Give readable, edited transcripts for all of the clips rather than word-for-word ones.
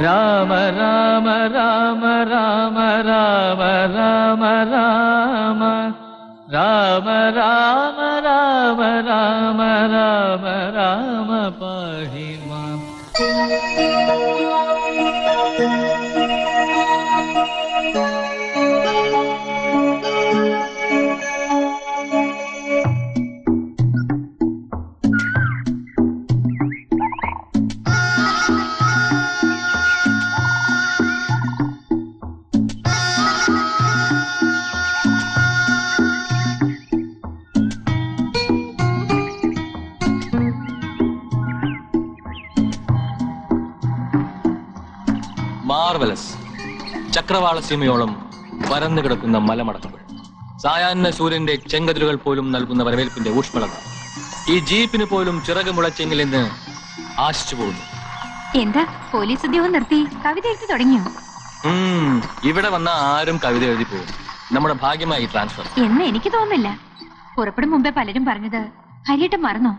രാമ രാമ രാമ രാമ രാമ രാമ രാമ രാമ രാമ രാമ രാമ രാമ രാമ പാഹി മാം. മാർവലസ്. ചക്രവാള സീമയോളം പരന്നു കിടക്കുന്ന മലമടക്കുകൾ, സായാഹ്ന സൂര്യന്റെ ചെങ്കതിരുകൾ പോലും നൽകുന്ന വരവേൽപ്പിന്റെ ഊഷ്മളത ഈ ജീപ്പിന് പോലും ചിറക് മുളച്ചെങ്കിൽ എന്ന് ആശിച്ചു പോകുന്നു. എന്താ പോലീസ് ഉദ്യോഗം നിർത്തി കവിത എഴുതി തുടങ്ങിയോ? ഇവിടെ വന്ന ആരും കവിത എഴുതി പോകും. നമ്മുടെ ഭാഗ്യമായി ട്രാൻസ്ഫർ എന്ന് എനിക്ക് തോന്നുന്നില്ല. പുറപ്പെടും മുമ്പേ പലരും പറഞ്ഞത് ഹരിയേട്ടൻ മറന്നോ?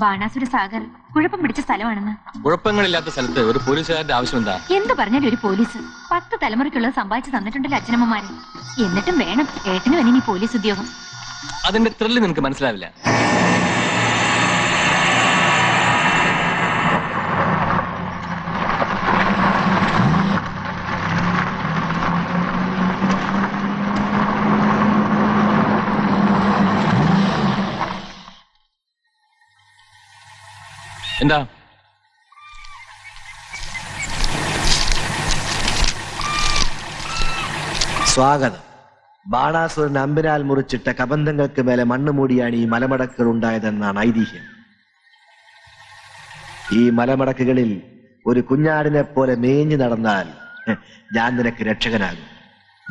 ബാണാസുര സാഗർ കുഴപ്പം പിടിച്ച സ്ഥലമാണെന്ന്. കുഴപ്പങ്ങളില്ലാത്ത സ്ഥലത്ത് ഒരു പോലീസുകാരുടെ ആവശ്യം എന്താ? എന്ത് പറഞ്ഞാലും ഒരു പോലീസ് 10 തലമുറയ്ക്കുള്ളത് സമ്പാദിച്ചു തന്നിട്ടുണ്ടല്ലോ അച്ഛനമ്മമാരെ. എന്നിട്ടും വേണം ഏട്ടനും ഇനി പോലീസ് ഉദ്യോഗം. അതിന്റെ ത്രില്ല് നിനക്ക് മനസ്സിലാവില്ല. എന്താ സ്വാഗതം. ബാണാസുരൻ അമ്പിനാൽ മുറിച്ചിട്ട കബന്ധങ്ങൾക്ക് മേലെ മണ്ണ് മൂടിയാണ് ഈ മലമടക്കുകൾ ഉണ്ടായതെന്നാണ് ഐതിഹ്യം. ഈ മലമടക്കുകളിൽ ഒരു കുഞ്ഞാടിനെ പോലെ മേഞ്ഞു നടന്നാൽ ഞാൻ നിനക്ക് രക്ഷകനാകും.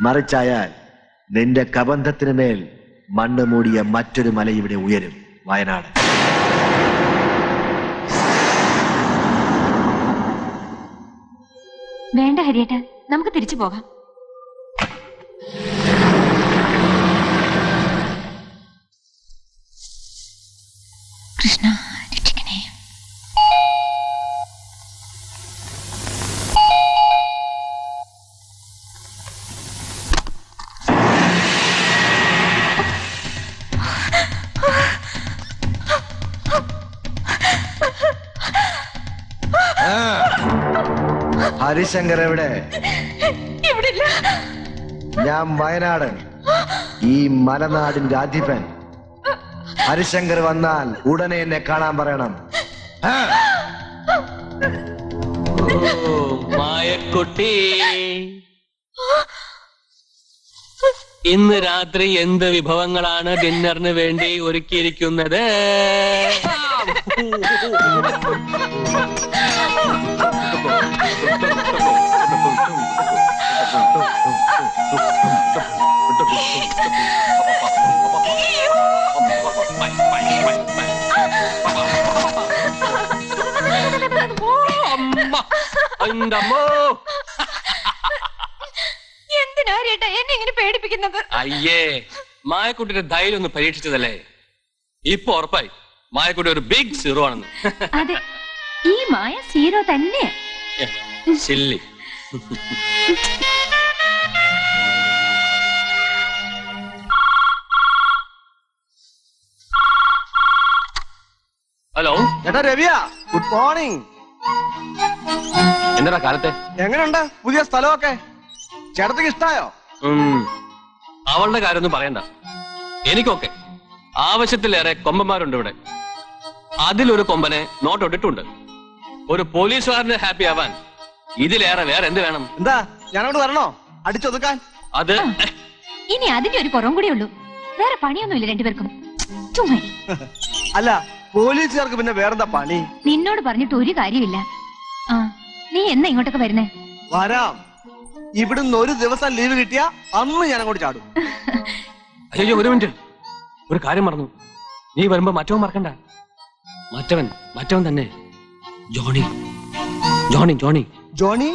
മറിച്ചായാൽ നിന്റെ കബന്ധത്തിന് മേൽ മണ്ണ് മൂടിയ മറ്റൊരു മല ഇവിടെ ഉയരും. വയനാട്. വേണ്ട ഹരിയേട്ട, നമുക്ക് തിരിച്ചു പോകാം. കൃഷ്ണ രക്ഷിക്കണേ. ഹരിശങ്കർ എവിടെ? ഞാൻ വയനാട്, ഈ മലനാടിന്റെ അധിപൻ. ഹരിശങ്കർ വന്നാൽ ഉടനെ എന്നെ കാണാൻ പറയണം. മായക്കുട്ടി, ഇന്ന് രാത്രി എന്ത് വിഭവങ്ങളാണ് ഡിന്നറിന് വേണ്ടി ഒരുക്കിയിരിക്കുന്നത്? എന്തിനാ ചേട്ടാ എന്നെ ഇങ്ങനെ പേടിപ്പിക്കുന്നത്? അയ്യേ, മായക്കുട്ടിയുടെ ധൈര്യം ഒന്ന് പരീക്ഷിച്ചതല്ലേ. ഇപ്പൊ ഉറപ്പായി മായക്കുട്ടി ഒരു ബിഗ് സീറോ ആണെന്ന്. അതെ, ഈ മായ സീറോ തന്നെ. ചില്ലി. ഹലോ ചേട്ടാ രവിയാ, ഗുഡ് മോർണിംഗ്. എന്താ കാലത്തെ? എങ്ങനെയുണ്ട് പുതിയ സ്ഥലമൊക്കെ? ചേട്ടത്തിക്ക് ഇഷ്ടായോ? അവളുടെ കാര്യമൊന്നും പറയണ്ട, എനിക്കൊക്കെ. ആവശ്യത്തിലേറെ കൊമ്പന്മാരുണ്ട് ഇവിടെ. അതിലൊരു കൊമ്പനെ നോട്ടൊട്ടിട്ടുണ്ട്. ഒരു പോലീസുകാരന് ഹാപ്പി ആവാൻ ഇതിലേറെ വേറെ എന്ത് വേണം? എന്താ ഞാനോട് വരണോ അടിച്ചൊതുക്കാൻ? അത് ഇനി അതിന്റെ ഒരു കുറവും കൂടെ ഉള്ളൂ. വേറെ പണിയൊന്നുമില്ല രണ്ടുപേർക്കും. ചുമ്മാ അല്ല, പോലീസുകാർക്ക് പിന്നെ വേറെന്താ പണി? നിന്നോട് പറഞ്ഞിട്ട് ഒരു കാര്യമില്ല. ആ, നീ എന്നാ ഇങ്ങോട്ടൊക്കെ വരുന്നേ? വരാം. ഇവിടുന്ന് ഒരു ദിവസം ലീവ് കിട്ടിയാ അന്ന് ഞാൻ അങ്ങോട്ട് ചാടും. അയ്യോ, ഒരു മിനിറ്റ്, ഒരു കാര്യം മറന്നു. നീ വരുമ്പോ മറ്റവൻ മറക്കണ്ട. മറ്റവൻ തന്നെ. Johnny Johnny Johnny Johnny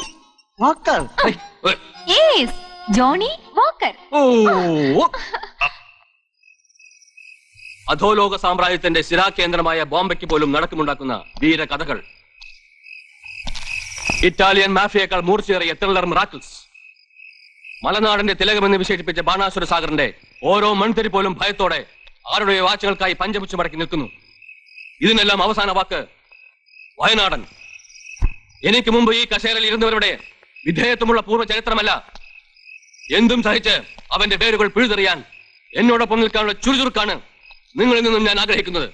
Walker. Johnny Walker. അധോലോക സാമ്രാജ്യത്തിന്റെ സ്ഥിരാകേന്ദ്രമായ ബോംബെക്ക് പോലും നടക്കമുണ്ടാക്കുന്ന വീര കഥകൾ. ഇറ്റാലിയൻ മാഫിയേക്കാൾ മൂർച്ചയേറിയ ത്രില്ലർ മിറാക്കിൾസ്. മലനാടിന്റെ തിലകമെന്ന് വിശേഷിപ്പിച്ച ബാണാസുര സാഗറിന്റെ ഓരോ മൺതരി പോലും ഭയത്തോടെ ആരുടെയോ വാച്ചുകൾക്കായി പഞ്ചമുച്ചു മടക്കി നിൽക്കുന്നു. ഇതിനെല്ലാം അവസാന വാക്ക് വയനാടൻ. എനിക്ക് മുമ്പ് ഈ കസേരയിൽ ഇരുന്നവരുടെ വിധേയത്വമുള്ള പൂർവ്വ ചരിത്രമല്ല. എന്തും സഹിച്ച് അവന്റെ പേരുകൾ പിഴുതെറിയാൻ എന്നോടൊപ്പം നിൽക്കാനുള്ള ചുറുചുറുക്കാണ് നിങ്ങളിൽ നിന്നും ഞാൻ ആഗ്രഹിക്കുന്നത്.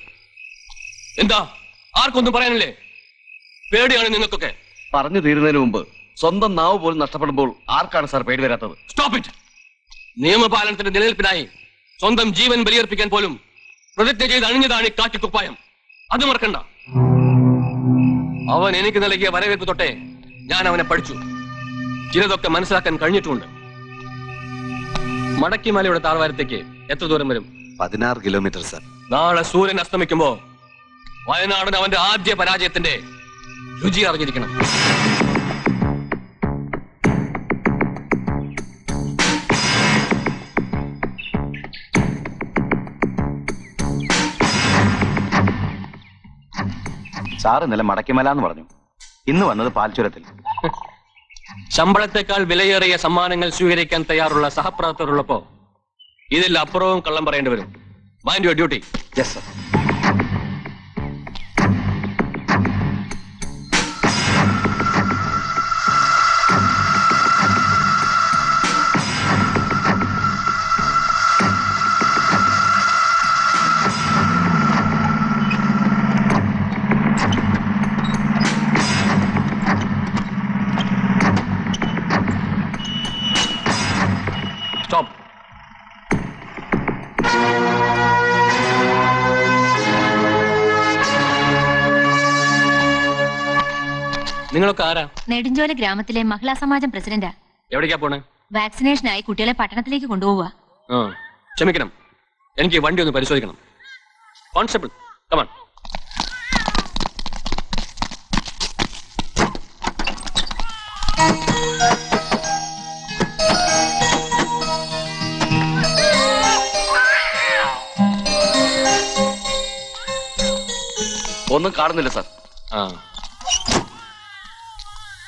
എന്താ, ആർക്കൊന്നും പറയാനില്ലേ? പേടിയാണ് നിങ്ങൾക്കൊക്കെ. പറഞ്ഞു തീരുന്നതിന് മുമ്പ് സ്വന്തം നാവ് പോലും നഷ്ടപ്പെടുമ്പോൾ ആർക്കാണ് സാർ പേടി വരാത്തത്? Stop it. നിയമപാലനത്തിന്റെ നിലനിൽപ്പിനായി സ്വന്തം ജീവൻ ബലിയർപ്പിക്കാൻ പോലും പ്രതിജ്ഞ ചെയ്ത് അണിഞ്ഞതാണ് ഈ കാറ്റിക്കുപ്പായം. അത് മറക്കണ്ട. അവൻ എനിക്ക് നൽകിയ വരവേൽപ്പ് തൊട്ടേ ഞാൻ അവനെ പഠിച്ചു. ചിലതൊക്കെ മനസ്സിലാക്കാൻ കഴിഞ്ഞിട്ടുമുണ്ട്. മടക്കിമലയുടെ താഴ്വാരത്തേക്ക് എത്ര ദൂരം വരും? 16 കിലോമീറ്റർ സാർ. നാളെ സൂര്യൻ അസ്തമിക്കുമ്പോ വയനാടൻ അവന്റെ ആദ്യ പരാജയത്തിന്റെ രുചി അറിഞ്ഞിരിക്കണം. സാർ ഇന്നലെ മടക്കിമല എന്ന് പറഞ്ഞു, ഇന്ന് വന്നത് പാൽച്ചുരത്തിൽ. ശമ്പളത്തെക്കാൾ വിലയേറിയ സമ്മാനങ്ങൾ സ്വീകരിക്കാൻ തയ്യാറുള്ള സഹപ്രവർത്തകരുള്ളപ്പോ ഇതിൽ അപ്പുറവും കള്ളം പറയേണ്ടി വരും. Mind your duty. Yes sir. Stop. നിങ്ങളൊക്കെ ആരാ? നെടുഞ്ചോല ഗ്രാമത്തിലെ മഹിളാ സമാജം പ്രസിഡന്റാ. എവിടേക്കാ പോണേ? വാക്സിനേഷനായി കുട്ടികളെ പട്ടണത്തിലേക്ക് കൊണ്ടുപോവുക. ക്ഷമിക്കണം, എനിക്ക് വണ്ടി ഒന്ന് പരിശോധിക്കണം. Constable, come on. ഒന്നും കാണുന്നില്ല സാർ.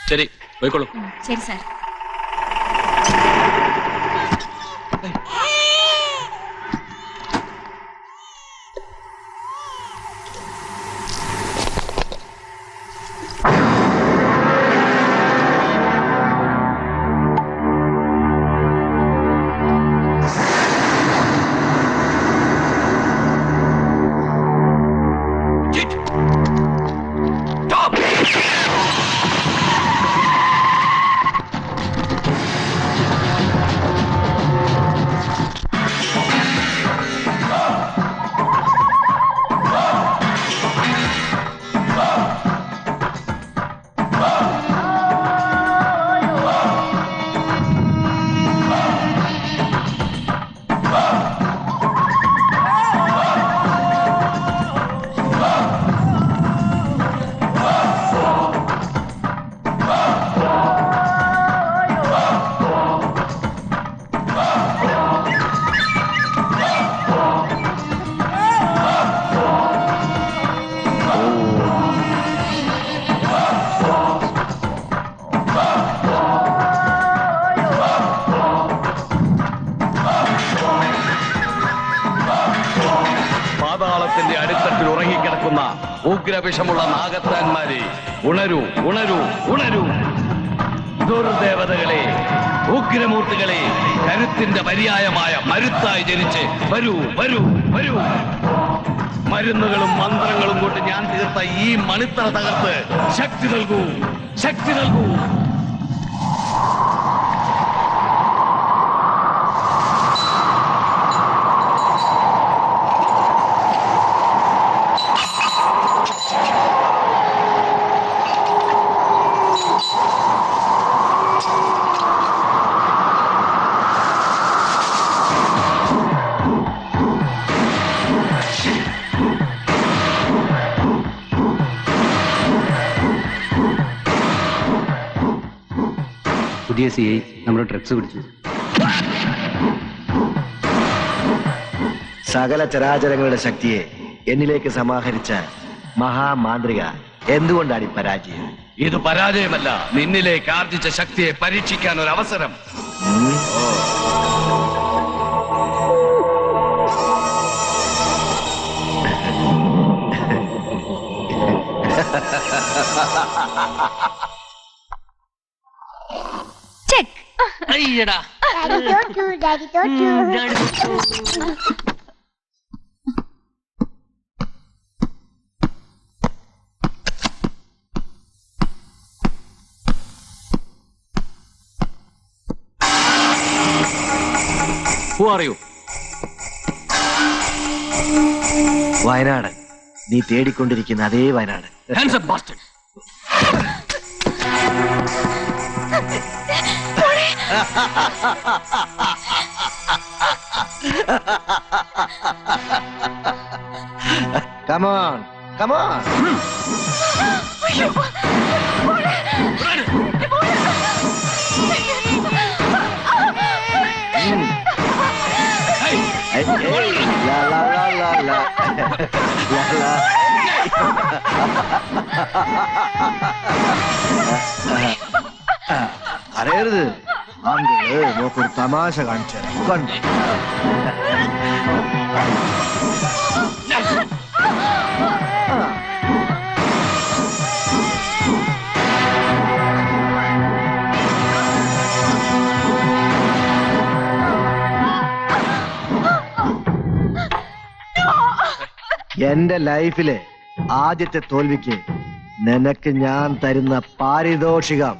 ശരി, പോയിക്കോളൂ. ശരി സാർ. പാതാളത്തിന്റെ അടിത്തട്ടിൽ ഉറങ്ങിക്കിടക്കുന്ന ഉഗ്രവിഷമുള്ള നാഗത്താന്മാരെ, ഉണരൂ, ഉണരൂ, ഉണരൂ. ദുർദേവതകളെ, ഉഗ്രമൂർത്തികളെ, കരുത്തിന്റെ പര്യായമായ മരുത്തായി ജനിച്ച് വരൂ, വരൂ, വരൂ. മരുന്നുകളും മന്ത്രങ്ങളും കൊണ്ട് ഞാൻ തീർത്ത ഈ മണിത്തറ തകർത്ത് ശക്തി നൽകൂ, ശക്തി നൽകൂ. പുതിയ CI നമ്മുടെ ഡ്രഗ്സ് പിടിച്ചു. സകല ചരാചരങ്ങളുടെ ശക്തിയെ എന്നിലേക്ക് സമാഹരിച്ച മഹാമാന്ത്രിക എന്തുകൊണ്ടാണ് ഈ പരാജയം? ഇത് പരാജയമല്ല, നിന്നിലേക്ക് ആർജിച്ച ശക്തിയെ പരീക്ഷിക്കാൻ ഒരു അവസരം. ചെക്ക്. അയ്യടാ. Daddy told you. Who are you? Wayanad. നീ തേടിക്കൊണ്ടിരിക്കുന്ന അതേ Wayanad. Hands up, bastard. Come on, come on. Hey, hey, la la la la la, la la. അറിയരുത്. ആളുകള് നോക്കൊരു തമാശ കാണിച്ചു കണ്ടു. എന്റെ ലൈഫിലെ ആദ്യത്തെ തോൽവിക്ക് നിനക്ക് ഞാൻ തരുന്ന പാരിതോഷികം.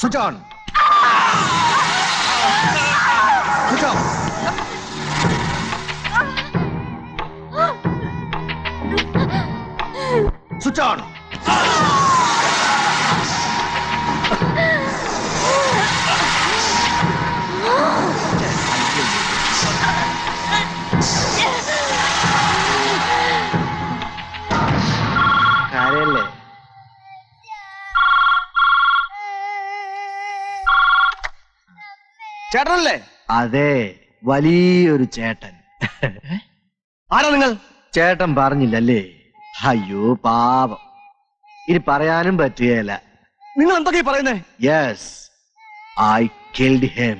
Switch on. Switch on. Switch on. കരയല്ലേ? ചേട്ടനല്ലേ? അതെ, വലിയൊരു ചേട്ടൻ. ആരാ നിങ്ങൾ? ചേട്ടൻ പറഞ്ഞില്ലല്ലേ? അയ്യോ പാപം, ഇനി പറയാനും പറ്റുകയില്ല. നിങ്ങൾ എന്തൊക്കെയാ പറയുന്നേ? Yes, I killed him.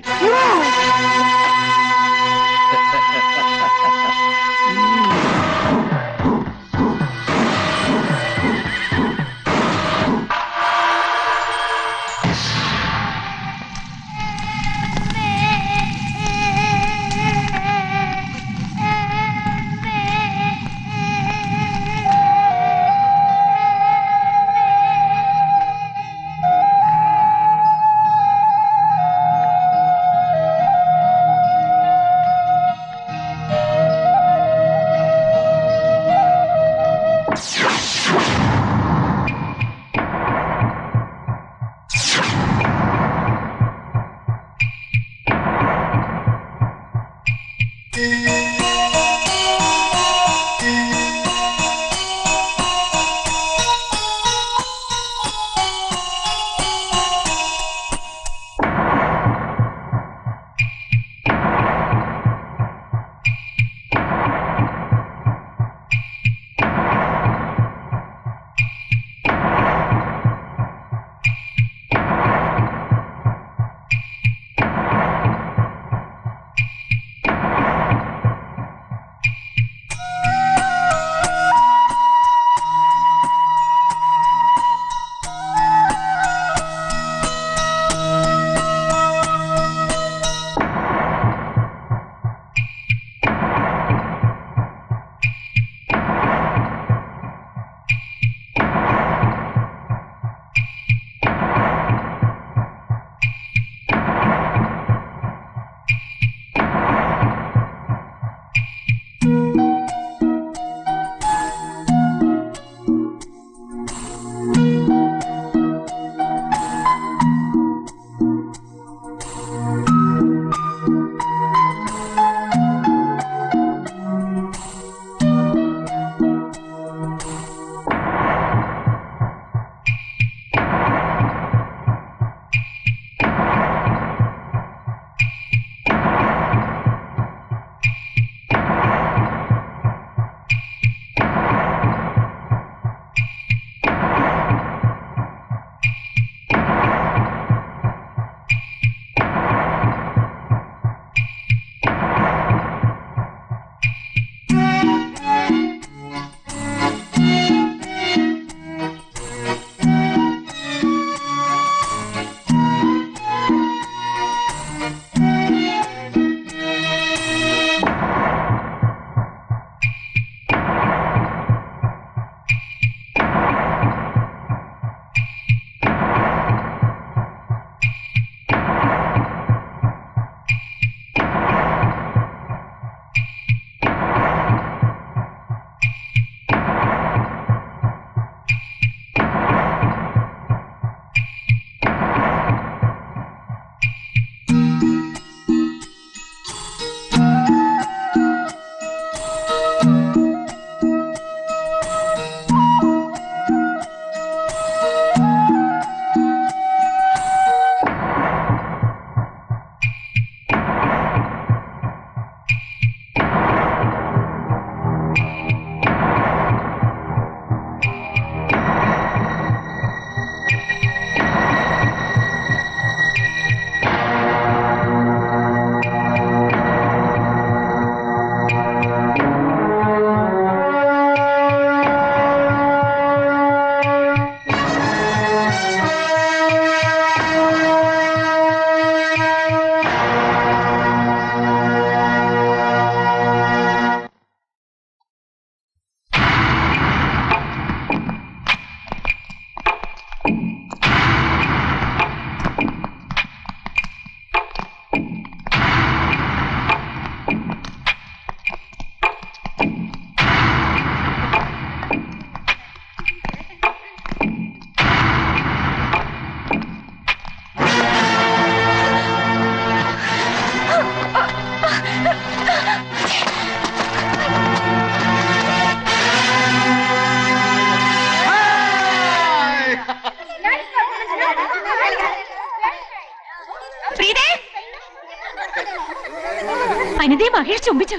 Mahesh ചുംബിച്ചു.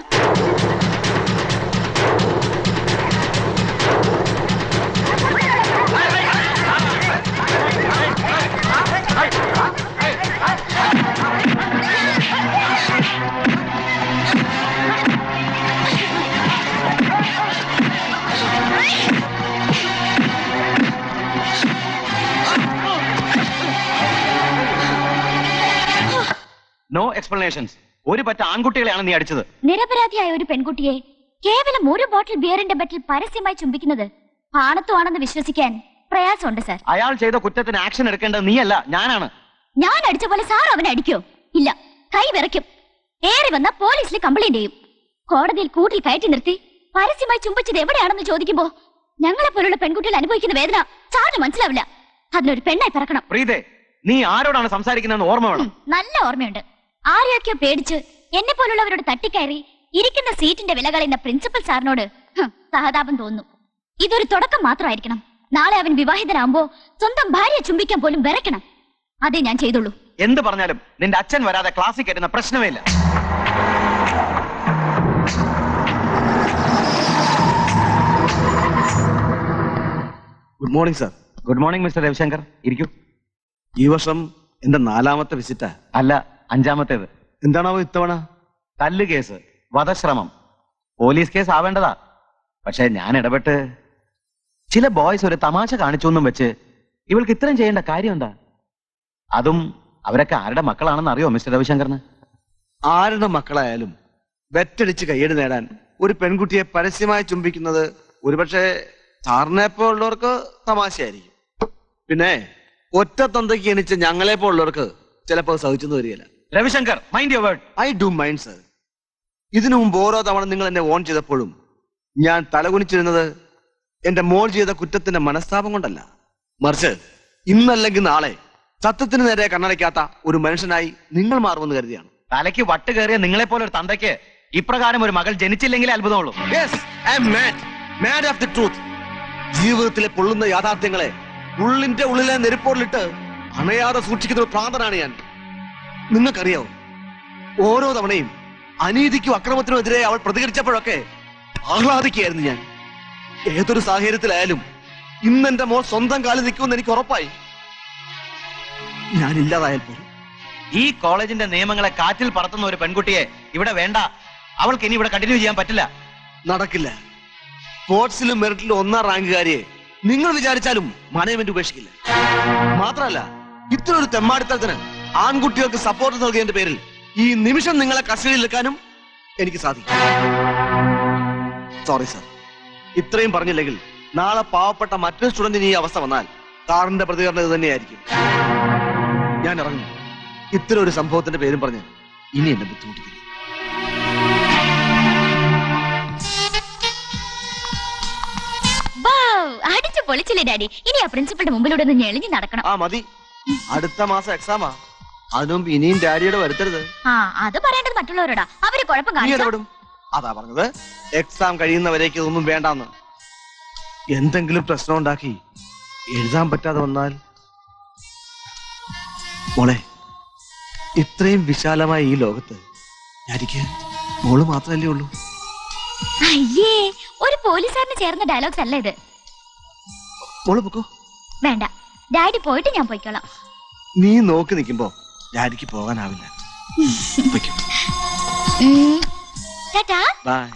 No explanations. ഒരു പറ്റ ആൺകുട്ടികളെയാണ് നീ അടിച്ചത്. നിരപരാധിയായ ഒരു പെൺകുട്ടിയെ കേവലം ഒരു ബോട്ടിൽ ബിയറിന്റെ ബറ്റിൽ പരസ്യമായി ചുംബിക്കുന്നത് ആണത്വമാണെന്ന് വിശ്വസിക്കാൻ പ്രയാസമുണ്ട് സാർ. അയാൾ ചെയ്ത കുറ്റത്തിന് ആക്ഷൻ എടുക്കേണ്ടത് നീയല്ല, ഞാനാണ്. ഞാൻ അടിച്ച പോലെ സാർ അവനെ അടിക്കോ? ഇല്ല, കൈ വിറയ്ക്കും. ഏറി വന്ന പോലീസിൽ കംപ്ലൈന്റ് ചെയ്യും. കോടതിയിൽ കൂട്ടിൽ കയറ്റി നിർത്തി പരസ്യമായി ചുംബിച്ചത് എവിടെയാണെന്ന് ചോദിക്കുമ്പോ ഞങ്ങളെ പോലുള്ള പെൺകുട്ടികൾ അനുഭവിക്കുന്ന വേദന സാറിന് മനസ്സിലാവില്ല. അതിനൊരു പെണ്ണായി പിറക്കണം. പ്രീതേ, നീ ആരോടാണ് സംസാരിക്കുന്നതെന്ന് ഓർമ്മ വേണം. നല്ല ഓർമ്മയുണ്ട്. ആരെയൊക്കെയോ പേടിച്ച് എന്നെ പോലുള്ളവരോട് തട്ടിക്കയറി ഇരിക്കുന്ന സീറ്റിന്റെ വില കളയുന്ന പ്രിൻസിപ്പൽ സാറിനോട് സഹതാപം തോന്നുന്നു. ഇതൊരു തുടക്കം മാത്രമായിരിക്കണം. നാളെ അവൻ വിവാഹിതനാകുമ്പോ സ്വന്തം ഭാര്യയെ ചുംബിക്കാൻ പോലും വിറയ്ക്കണം. അതേ ഞാൻ ചെയ്തുള്ളൂ. എന്ത് പറഞ്ഞാലും നിന്റെ അച്ഛൻ വരാതെ ക്ലാസ്സിൽ കയറ്റുന്ന പ്രശ്നമേ ഇല്ല. Good morning sir. Good morning mister Ravishankar. ഇരിക്കൂ. ഈ വർഷം എന്റെ 4ാമത്തെ വിസിറ്റാ. അല്ല, 5ാമത്തേത്. എന്താണാവോ ഇത്തവണ? തല്ല് കേസ്, വധശ്രമം, പോലീസ് കേസ് ആവേണ്ടതാ. പക്ഷെ ഞാൻ ഇടപെട്ട് ചില ബോയ്സ് ഒരു തമാശ കാണിച്ചു എന്നും വെച്ച് ഇവൾക്ക് ഇത്രയും ചെയ്യേണ്ട കാര്യം എന്താ? അതും അവരൊക്കെ ആരുടെ മക്കളാണെന്ന് അറിയോ മിസ്റ്റർ രവിശങ്കറിന്? ആരുടെ മക്കളായാലും വെറ്റടിച്ച് കയ്യടി നേടാൻ ഒരു പെൺകുട്ടിയെ പരസ്യമായി ചുംബിക്കുന്നത് ഒരുപക്ഷെ സാറിനെ പോലുള്ളവർക്ക് തമാശയായിരിക്കും. പിന്നെ ഒറ്റ തന്തയ്ക്ക് എണിച്ച് ഞങ്ങളെ പോലുള്ളവർക്ക് ചിലപ്പോൾ സഹിച്ചെന്ന് വരികയില്ല. Ravishankar, mind your word. I do mind sir. ഇതിനു മുമ്പ് ഓരോ തവണ നിങ്ങൾ എന്നെ ഓൺ ചെയ്തപ്പോഴും ഞാൻ തലകുനിച്ചിരുന്നത് എന്റെ മോൾ ചെയ്ത കുറ്റത്തിന്റെ മനസ്താപം കൊണ്ടല്ല, മറിച്ച് ഇന്നല്ലെങ്കിൽ നാളെ സത്യത്തിന് നേരെ കണ്ണടയ്ക്കാത്ത ഒരു മനുഷ്യനായി നിങ്ങൾ മാറുമെന്ന് കരുതിയാണ്. തലയ്ക്ക് വട്ട് കയറിയ നിങ്ങളെ പോലെ ഒരു തന്തയ്ക്ക് ഇപ്രകാരം ഒരു മകൾ ജനിച്ചില്ലെങ്കിലേ അത്ഭുതമുള്ളൂ. Yes, I am mad. Mad of the truth. ജീവിതത്തിലെ പൊള്ളുന്ന യാഥാർത്ഥ്യങ്ങളെ ഉള്ളിന്റെ ഉള്ളിലെ നെരുപ്പോറിലിട്ട് അണയാതെ സൂക്ഷിക്കുന്ന ഒരു പ്രാന്തനാണ് ഞാൻ. നിങ്ങൾക്കറിയാവോ, ഓരോ തവണയും അനീതിക്കും അക്രമത്തിനും എതിരെ അവൾ പ്രതികരിച്ചപ്പോഴൊക്കെ ആഹ്ലാദിക്കുകയായിരുന്നു ഞാൻ. ഏതൊരു സാഹചര്യത്തിലായാലും ഇന്നെന്റെ മോൾ സ്വന്തം കാലിൽ നിൽക്കുമെന്ന് എനിക്ക് ഉറപ്പായി. ഞാൻ ഇല്ലാതായാൽ പോലും ഈ കോളേജിന്റെ നിയമങ്ങളെ കാറ്റിൽ പറത്തുന്ന ഒരു പെൺകുട്ടിയെ ഇവിടെ വേണ്ട. അവൾക്ക് ഇനി ഇവിടെ കണ്ടിന്യൂ ചെയ്യാൻ പറ്റില്ല. നടക്കില്ല. സ്പോർട്സിലും മെറിറ്റിലും 1ാം റാങ്കുകാരിയെ നിങ്ങൾ വിചാരിച്ചാലും മാനേജ്മെന്റ് ഉപേക്ഷിക്കില്ല. മാത്രമല്ല, ഇത്ര ഒരു തെമ്മാടിത്തരത്തിന് ആൺകുട്ടികൾക്ക് സപ്പോർട്ട് നൽകിയതിന്റെ പേരിൽ ഈ നിമിഷം നിങ്ങളെ കസ്റ്റഡിയിൽ എടുക്കാനും എനിക്ക് സാധിക്കും. Sorry sir. ഇത്രയും പറഞ്ഞില്ലെങ്കിൽ നാളെ പാവപ്പെട്ട മറ്റൊരു സ്റ്റുഡന്റിന് ഈ അവസ്ഥ വന്നാൽ സാറിന്റെ പ്രതികരണം ഇത് തന്നെയായിരിക്കും. ഞാൻ ഇറങ്ങുന്നു. ഇത്തരം ഒരു സംഭവത്തിന്റെ പേരും പറഞ്ഞ് ഇനി എന്നെ ബുദ്ധിമുട്ടിക്കുന്നു. അടിച്ചു പൊളിച്ചില്ലേ ഡാഡി? ഇനി ആ പ്രിൻസിപ്പളുടെ മുമ്പിലൂടെ ഒന്ന് ഞെളിഞ്ഞു നടക്കണം. ആ മതി. അടുത്ത മാസം എക്സാമാ. അതിനുമുമ്പ് ഇനിയും ഡാഡിയുടെ വരുത്തരുത്. ആ, അത് പറയേണ്ടത് മറ്റുള്ളവരോടാ. അവര് കുഴപ്പം നീ കാണിച്ചു. ഇടപെടും. അതാ പറഞ്ഞത്, എക്സാം കഴിയുന്നവരേക്ക് ഇതൊന്നും വേണ്ടാന്ന്. എന്തെങ്കിലും പ്രശ്നം ഉണ്ടാക്കി എഴുതാൻ പറ്റാതെ വന്നാൽ മോളെ, ഇത്രയും വിശാലമായ ഈ ലോകത്ത് എനിക്ക് മോള് മാത്രമല്ലേ ഉള്ളൂ. അയ്യേ, ഒരു പോലീസുകാരന് ചേർന്ന ഡയലോഗ്സ് അല്ല ഇത്. മോള് പൊക്കോ. വേണ്ട, ഡാഡി പോയിട്ട് ഞാൻ പോയിക്കോളാം. നീ നോക്കി നിൽക്കുമ്പോ ഡാഡിക്ക് പോകാനാവില്ല. പൊയ്ക്കോ. ടാറ്റാ. ബൈ.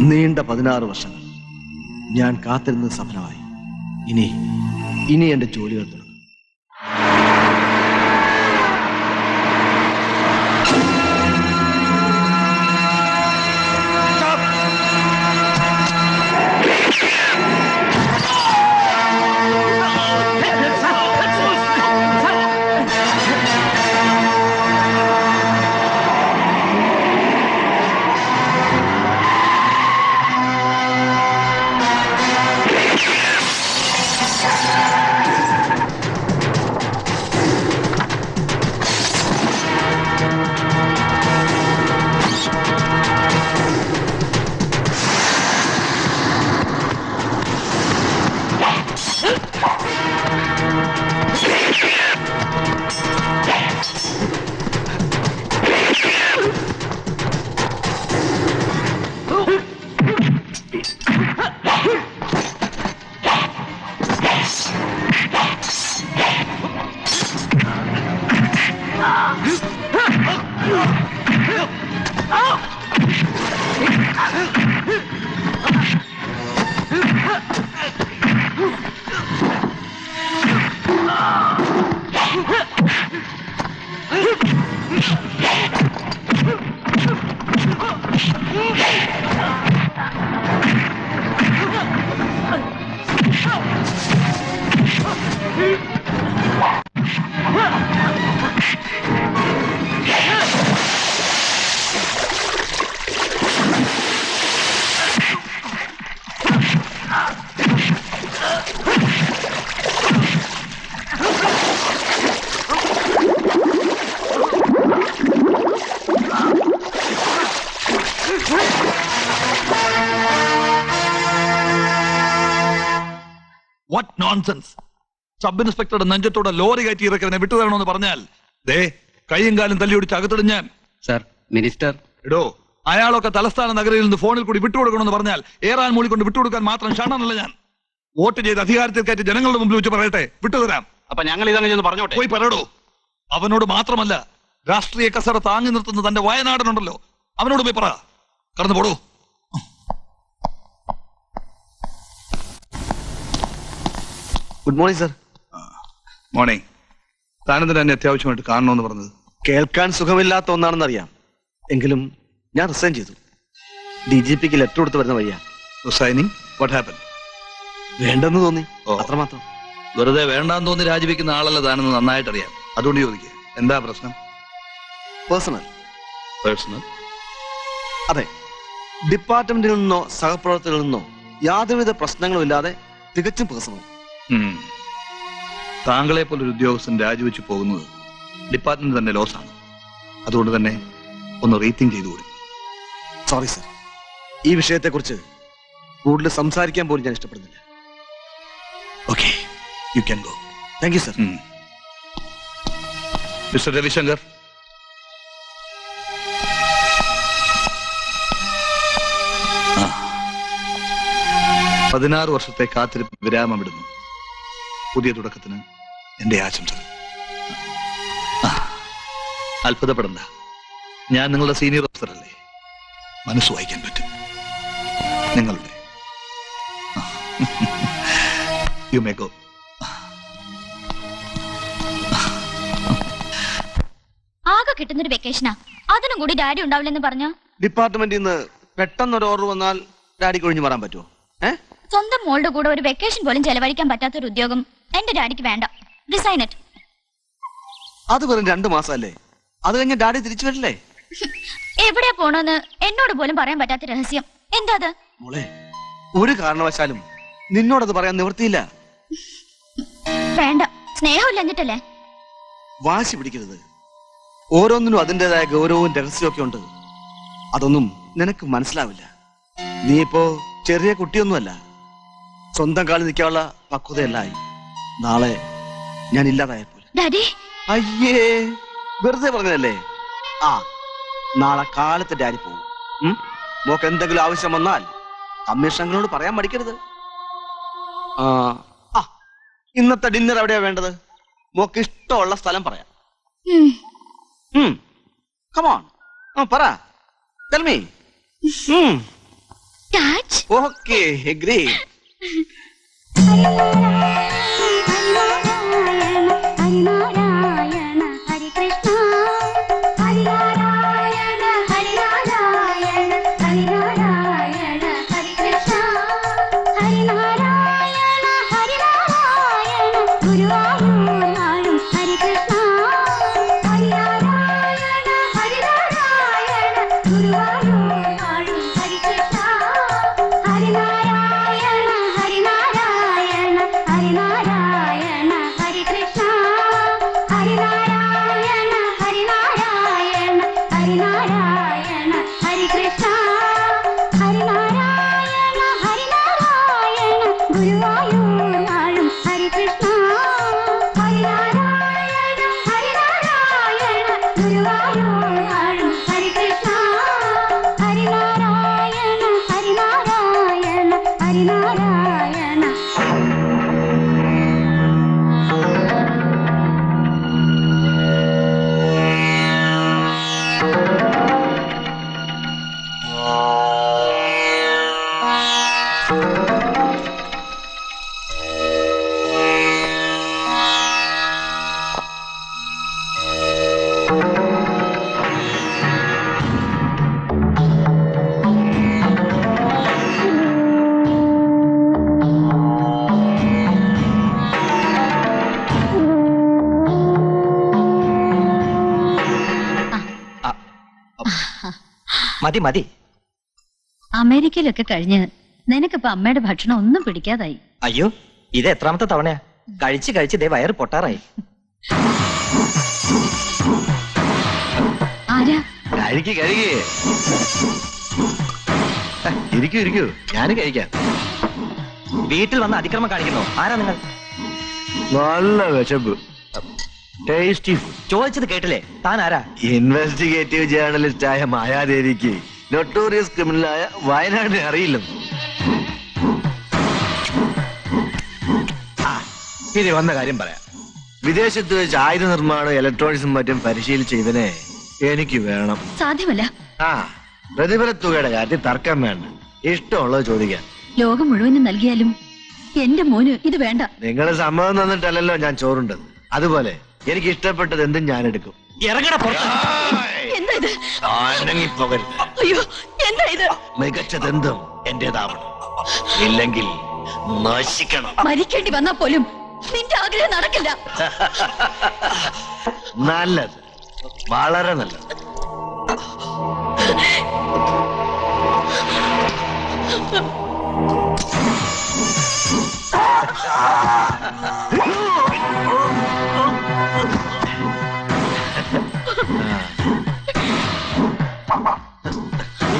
നീണ്ട 16 വർഷങ്ങൾ ഞാൻ കാത്തിരുന്നത് സഫലമായി. ഇനി എന്റെ ജോലികൾ തുടങ്ങും. നോൺസെൻസ്. സബ് ഇൻസ്പെക്ടറുടെ നെഞ്ചത്തോടെ ലോറി കയറ്റി ഇറക്കവനെ വിട്ടുതരണമെന്ന് പറഞ്ഞാൽ ദേ കൈയും കാലും തല്ലിയൊടിച്ച് അകത്തിടും ഞാൻ. Sir, minister. എടോ, അയാളൊക്കെ തലസ്ഥാന നഗരിൽ നിന്ന് ഫോണിൽ കൂടി വിട്ടുകൊടുക്കണമെന്ന് പറഞ്ഞാൽ ഏറാൻ മൂളി കൊണ്ട് വിട്ടുകൊടുക്കാൻ മാത്രം ക്ഷണമല്ല ഞാൻ. വോട്ട് ചെയ്ത് അധികാരത്തിൽ കയറ്റി ജനങ്ങളുടെ മുമ്പിൽ വെച്ച് പറയട്ടെ, വിട്ടുതരാം. അപ്പൊ ഞങ്ങൾ ഇതങ്ങനെ പറഞ്ഞോട്ടെ. പോയി പറയടോ. അവനോട് മാത്രമല്ല, രാഷ്ട്രീയ കസറ താങ്ങി നിർത്തുന്ന തന്റെ വയനാടനുണ്ടല്ലോ, അവനോട് പോയി പറ. കടന്നു പോടോ. Good morning sir. മോർണിംഗ്. താനെന്തിനാ എന്നെ അത്യാവശ്യമായിട്ട് കാണണമെന്ന് പറഞ്ഞത്? കേൾക്കാൻ സുഖമില്ലാത്ത ഒന്നാണെന്ന് അറിയാം, എങ്കിലും ഞാൻ റിസൈൻ ചെയ്തു. DGPക്ക് ലെറ്റർ കൊടുത്ത് വരുന്ന വയ്യ. റിസൈനിങ്? What happen? വേണ്ടെന്ന് തോന്നി, ഓ. അത്രമാത്രം. വെറുതെ വേണ്ടാന്ന് തോന്നി രാജിവെക്കുന്ന ആളല്ല താനെന്ന് നന്നായിട്ട് അറിയാം. അതുകൊണ്ട് ചോദിക്കുക, എന്താ പ്രശ്നം? പേഴ്സണൽ. പേഴ്സണൽ? അതെ, ഡിപ്പാർട്ട്മെന്റിൽ നിന്നോ സഹപ്രവർത്തകരിൽ നിന്നോ യാതൊരുവിധ പ്രശ്നങ്ങളും ഇല്ലാതെ തികച്ചും പേഴ്സണൽ. താങ്കളെ പോലൊരു ഉദ്യോഗസ്ഥൻ രാജിവെച്ച് പോകുന്നത് ഡിപ്പാർട്ട്മെന്റ് തന്നെ ലോസ് ആണ്. അതുകൊണ്ട് തന്നെ ഒന്ന് റീതിങ്ക് ചെയ്തുകൂടി? സോറി സർ, ഈ വിഷയത്തെക്കുറിച്ച് കൂടുതൽ സംസാരിക്കാൻ പോലും ഞാൻ ഇഷ്ടപ്പെടുന്നില്ല. Okay, you can go. Thank you sir. Mister Ravishankar, ആ, 16 വർഷത്തെ കാത്തിരിപ്പ് വിരാമമിടുന്നു. പുതിയ തുടക്കത്തിന് എന്റെ ആശംസകൾ. അത്ഭുതപ്പെടണ്ട, ഞാൻ നിങ്ങളുടെ സീനിയർ ഓഫീസർ അല്ലേ, മനസ്സ് വായിക്കാൻ പറ്റും നിങ്ങളുടെ. You may go. ആകെ കിട്ടുന്നൊരു വെക്കേഷനാ, അതിനും കൂടി ഡാഡി ഉണ്ടാവില്ലെന്ന് പറഞ്ഞ. ഡിപ്പാർട്ട്മെന്റിൽ നിന്ന് പെട്ടെന്നൊരു ഓർഡർ വന്നാൽ ഡാഡിക്ക് ഒഴിഞ്ഞു മാറാൻ പറ്റുമോ? സ്വന്തം മോളുടെ കൂടെ ഒരു വെക്കേഷൻ പോലും ചെലവഴിക്കാൻ പറ്റാത്തൊരു ഉദ്യോഗം എന്റെ ഡാഡിക്ക് വേണ്ട. Resign it. അത് വെറും 2 മാസമല്ലേ, അത് കഴിഞ്ഞ് ഡാഡി തിരിച്ചു വരില്ലേ? എവിടെയാ പോണെന്ന് എന്നോട് പോലും പറയാൻ പറ്റാത്ത രഹസ്യം എന്താ അത്? മോളെ, ഒരു കാരണവശാലും നിന്നോടത് പറയാൻ നിവൃത്തിയില്ല. വേണ്ട, സ്നേഹമില്ലഞ്ഞിട്ടല്ലേ. വാശി പിടിക്കരുത്. ഓരോന്നിനും അതിൻ്റെതായ ഗൗരവവും രഹസ്യവും ഒക്കെ ഉണ്ട്. അതൊന്നും നിനക്ക് മനസ്സിലാവില്ല. നീ ഇപ്പോ ചെറിയ കുട്ടിയൊന്നുമല്ല. സ്വന്തം കാലിൽ നിൽക്കാനുള്ള പക്വതയല്ലായി. നാളെ ഞാൻ ഇല്ലാതായപ്പോൾ. ഡാഡി, അയ്യേ, വെറുതെ പറഞ്ഞതല്ലേ. ആ, നാളെ കാലത്ത് ഡാഡി പോകും. മോക്ക് എന്തെങ്കിലും ആവശ്യം വന്നാൽ കമ്മീഷണറിനോട് പറയാൻ മടിക്കരുത്. ഇന്നത്തെ ഡിന്നർ എവിടെയാ വേണ്ടത്? മോക്ക് ഇഷ്ടമുള്ള സ്ഥലം പറയാം. കമോൺ, പറ. Tell me. Dad. Okay, agree. മതി മതി. അമേരിക്കയിലൊക്കെ കഴിഞ്ഞ് നിനക്കിപ്പോ അമ്മയുടെ ഭക്ഷണം ഒന്നും പിടിക്കാതായി. അയ്യോ, ഇത് എത്രാമത്തെ തവണയാ? കഴിച്ച് കഴിച്ച് ദേ വയറ് പൊട്ടാറായി. ആരാ? ഇരിക്കൂ, ഞാനും കഴിക്കാം. വീട്ടിൽ വന്ന് അതിക്രമം കാണിക്കുന്നു. ആരാ നിങ്ങൾ? നല്ല വിശപ്പ്. ടേസ്റ്റി. ചോദിച്ചത് കേട്ടില്ലേ? താൻ ആരാ? ഇൻവെസ്റ്റിഗേറ്റീവ് ജേർണലിസ്റ്റ് ആയ മായാദേവിക്ക് നൊട്ടോറിയസ് ക്രിമിനലായ വയനാടിനെ അറിയില്ലെന്ന്. ഇനി വന്ന കാര്യം പറയാം. വിദേശത്ത് വെച്ച് ആയുധ നിർമ്മാണം ഇലക്ട്രോണിക്സും മറ്റും പരിശീലിച്ച ഇവനെ എനിക്ക് വേണം. സാധ്യമല്ല. പ്രതിഫല തുകയുടെ കാര്യത്തിൽ തർക്കം വേണ്ട. ഇഷ്ടമുള്ളത് ചോദിക്കാൻ. ലോകം മുഴുവനും നൽകിയാലും എന്റെ മോന് ഇത് വേണ്ട. നിങ്ങൾ സമ്മതം തന്നിട്ടല്ലല്ലോ ഞാൻ ചോറുണ്ടത്. അതുപോലെ എനിക്ക് ഇഷ്ടപ്പെട്ടത് എന്തും ഞാൻ എടുക്കും. ഇറങ്ങട പുറത്ത്. എന്താ ഇത്? അനങ്ങിപ്പോകരുത്. അയ്യോ, എന്താ ഇത്? മികച്ചതെന്തും എന്റേതാവണം, ഇല്ലെങ്കിൽ നശിക്കണം. മരിക്കേണ്ടി വന്നാ പോലും നിന്റെ ആഗ്രഹം നടക്കില്ല. നല്ലത്, വളരെ നല്ലത്.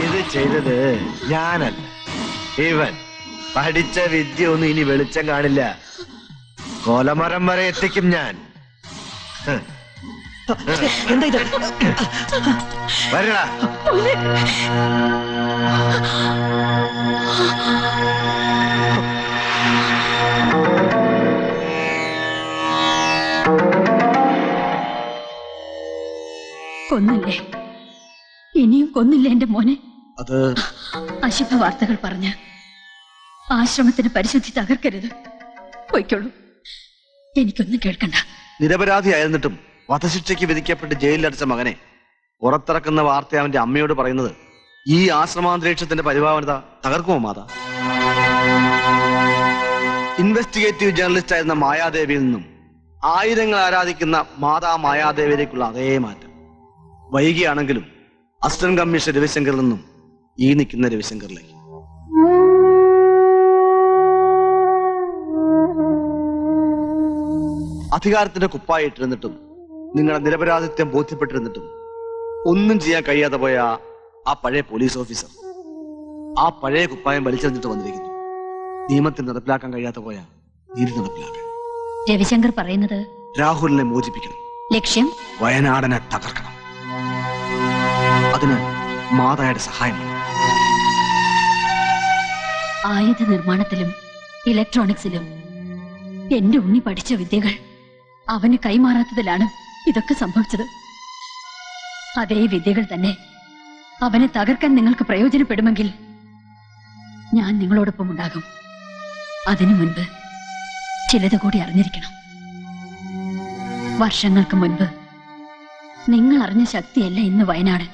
ഇത് ചെയ്തത് ഞാനല്ല, ഇവൻ. പഠിച്ച വിദ്യ ഒന്നും ഇനി വെളിച്ചം കാണില്ല. കോലമരം വരെ എത്തിക്കും ഞാൻ. എന്താ ഇത്? വരടാ. കൊന്നില്ലേ? ഇനിയും കൊന്നില്ലേ എന്റെ മോനെ? അത് അശുഭ വാർത്തകൾ പറഞ്ഞ് ആശ്രമത്തിന് പരിശുദ്ധി തകർക്കരുത്. പൊയ്ക്കോളൂ, എനിക്കൊന്നും കേൾക്കണ്ട. നിരപരാധിയായിരുന്നിട്ടും വധശിക്ഷയ്ക്ക് വിധിക്കപ്പെട്ട് ജയിലിലടച്ച മകനെ പുറത്തിറക്കുന്ന വാർത്ത അവന്റെ അമ്മയോട് പറയുന്നത് ഈ ആശ്രമാന്തരീക്ഷത്തിന്റെ പരിഭാവനത തകർക്കുമോ മാതാ? ഇൻവെസ്റ്റിഗേറ്റീവ് ജേർണലിസ്റ്റ് ആയിരുന്ന മായാദേവിയിൽ നിന്നും ആയിരങ്ങൾ ആരാധിക്കുന്ന മാതാ മായാദേവിയിലേക്കുള്ള അതേ മാറ്റം. വൈകിയാണെങ്കിലും അസിസ്റ്റന്റ് കമ്മീഷണർ രവിശങ്കറിൽ നിന്നും ഈ നിൽക്കുന്ന രവിശങ്കറിലേക്ക്. അധികാരത്തിന്റെ കുപ്പായിട്ടിരുന്നിട്ടും നിങ്ങളുടെ നിരപരാധിത്വം ബോധ്യപ്പെട്ടിരുന്നിട്ടും ഒന്നും ചെയ്യാൻ കഴിയാതെ പോയ ആ പഴയ പോലീസ് ഓഫീസർ ആ പഴയ കുപ്പായം വലിച്ചെറിഞ്ഞിട്ട് വന്നിരിക്കുന്നു. നിയമത്തിൽ നടപ്പിലാക്കാൻ കഴിയാതെ പോയ നീതി നടപ്പിലാക്കാൻ. രവിശങ്കർ പറയുന്നത് രാഹുലിനെ മോചിപ്പിക്കണം. ലക്ഷ്യം വയനാടനെ തകർക്കണം. അതിന് മാതായുടെ സഹായം വേണം. ആയുധ നിർമ്മാണത്തിലും ഇലക്ട്രോണിക്സിലും എന്റെ ഉണ്ണി പഠിച്ച വിദ്യകൾ അവന് കൈമാറാത്തതിലാണ് ഇതൊക്കെ സംഭവിച്ചത്. അതേ വിദ്യകൾ തന്നെ അവനെ തകർക്കാൻ നിങ്ങൾക്ക് പ്രയോജനപ്പെടുമെങ്കിൽ ഞാൻ നിങ്ങളോടൊപ്പം ഉണ്ടാകും. അതിനു മുൻപ് ചിലത് കൂടി അറിഞ്ഞിരിക്കണം. വർഷങ്ങൾക്ക് മുൻപ് നിങ്ങൾ അറിഞ്ഞ ശക്തിയല്ല ഇന്ന് വയനാട്.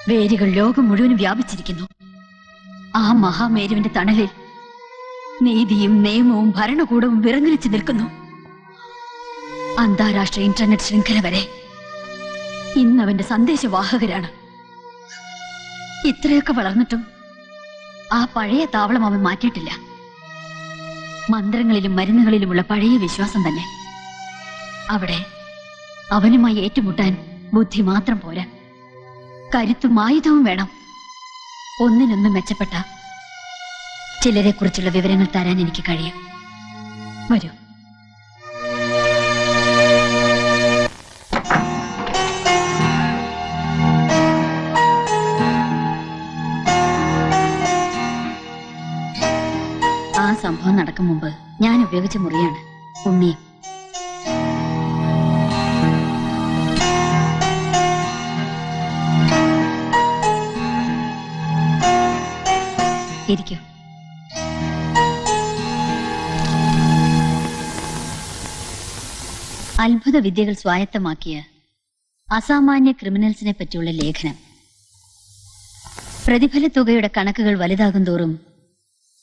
വേരുകൾ ലോകം മുഴുവനും വ്യാപിച്ചിരിക്കുന്നു. ആ മഹാമേരുവിന്റെ തണലിൽ നീതിയും നിയമവും ഭരണകൂടവും വിറങ്ങലിച്ചു നിൽക്കുന്നു. അന്താരാഷ്ട്ര ഇന്റർനെറ്റ് ശൃംഖല വരെ ഇന്ന് അവന്റെ സന്ദേശവാഹകരാണ്. ഇത്രയൊക്കെ വളർന്നിട്ടും ആ പഴയ താവളം അവൻ മാറ്റിയിട്ടില്ല. മന്ത്രങ്ങളിലും മരുന്നുകളിലുമുള്ള പഴയ വിശ്വാസം തന്നെ. അവിടെ അവനുമായി ഏറ്റുമുട്ടാൻ ബുദ്ധി മാത്രം പോരാ, കരുത്തും ആയുധവും വേണം. ഒന്നിനൊന്നും മെച്ചപ്പെട്ട ചിലരെ കുറിച്ചുള്ള വിവരങ്ങൾ തരാൻ എനിക്ക് കഴിയും. വരൂ. ആ സംഭവം നടക്കും മുമ്പ് ഞാൻ ഉപയോഗിച്ച മുറിയാണ് ഉണ്ണിയും. ഇരിക്കൂ. അത്ഭുത വിദ്യകൾ സ്വായത്തമാക്കിയ അസാമാന്യ ക്രിമിനൽസിനെ പറ്റിയുള്ള ലേഖനം. പ്രതിഫല തുകയുടെ കണക്കുകൾ വലുതാകും തോറും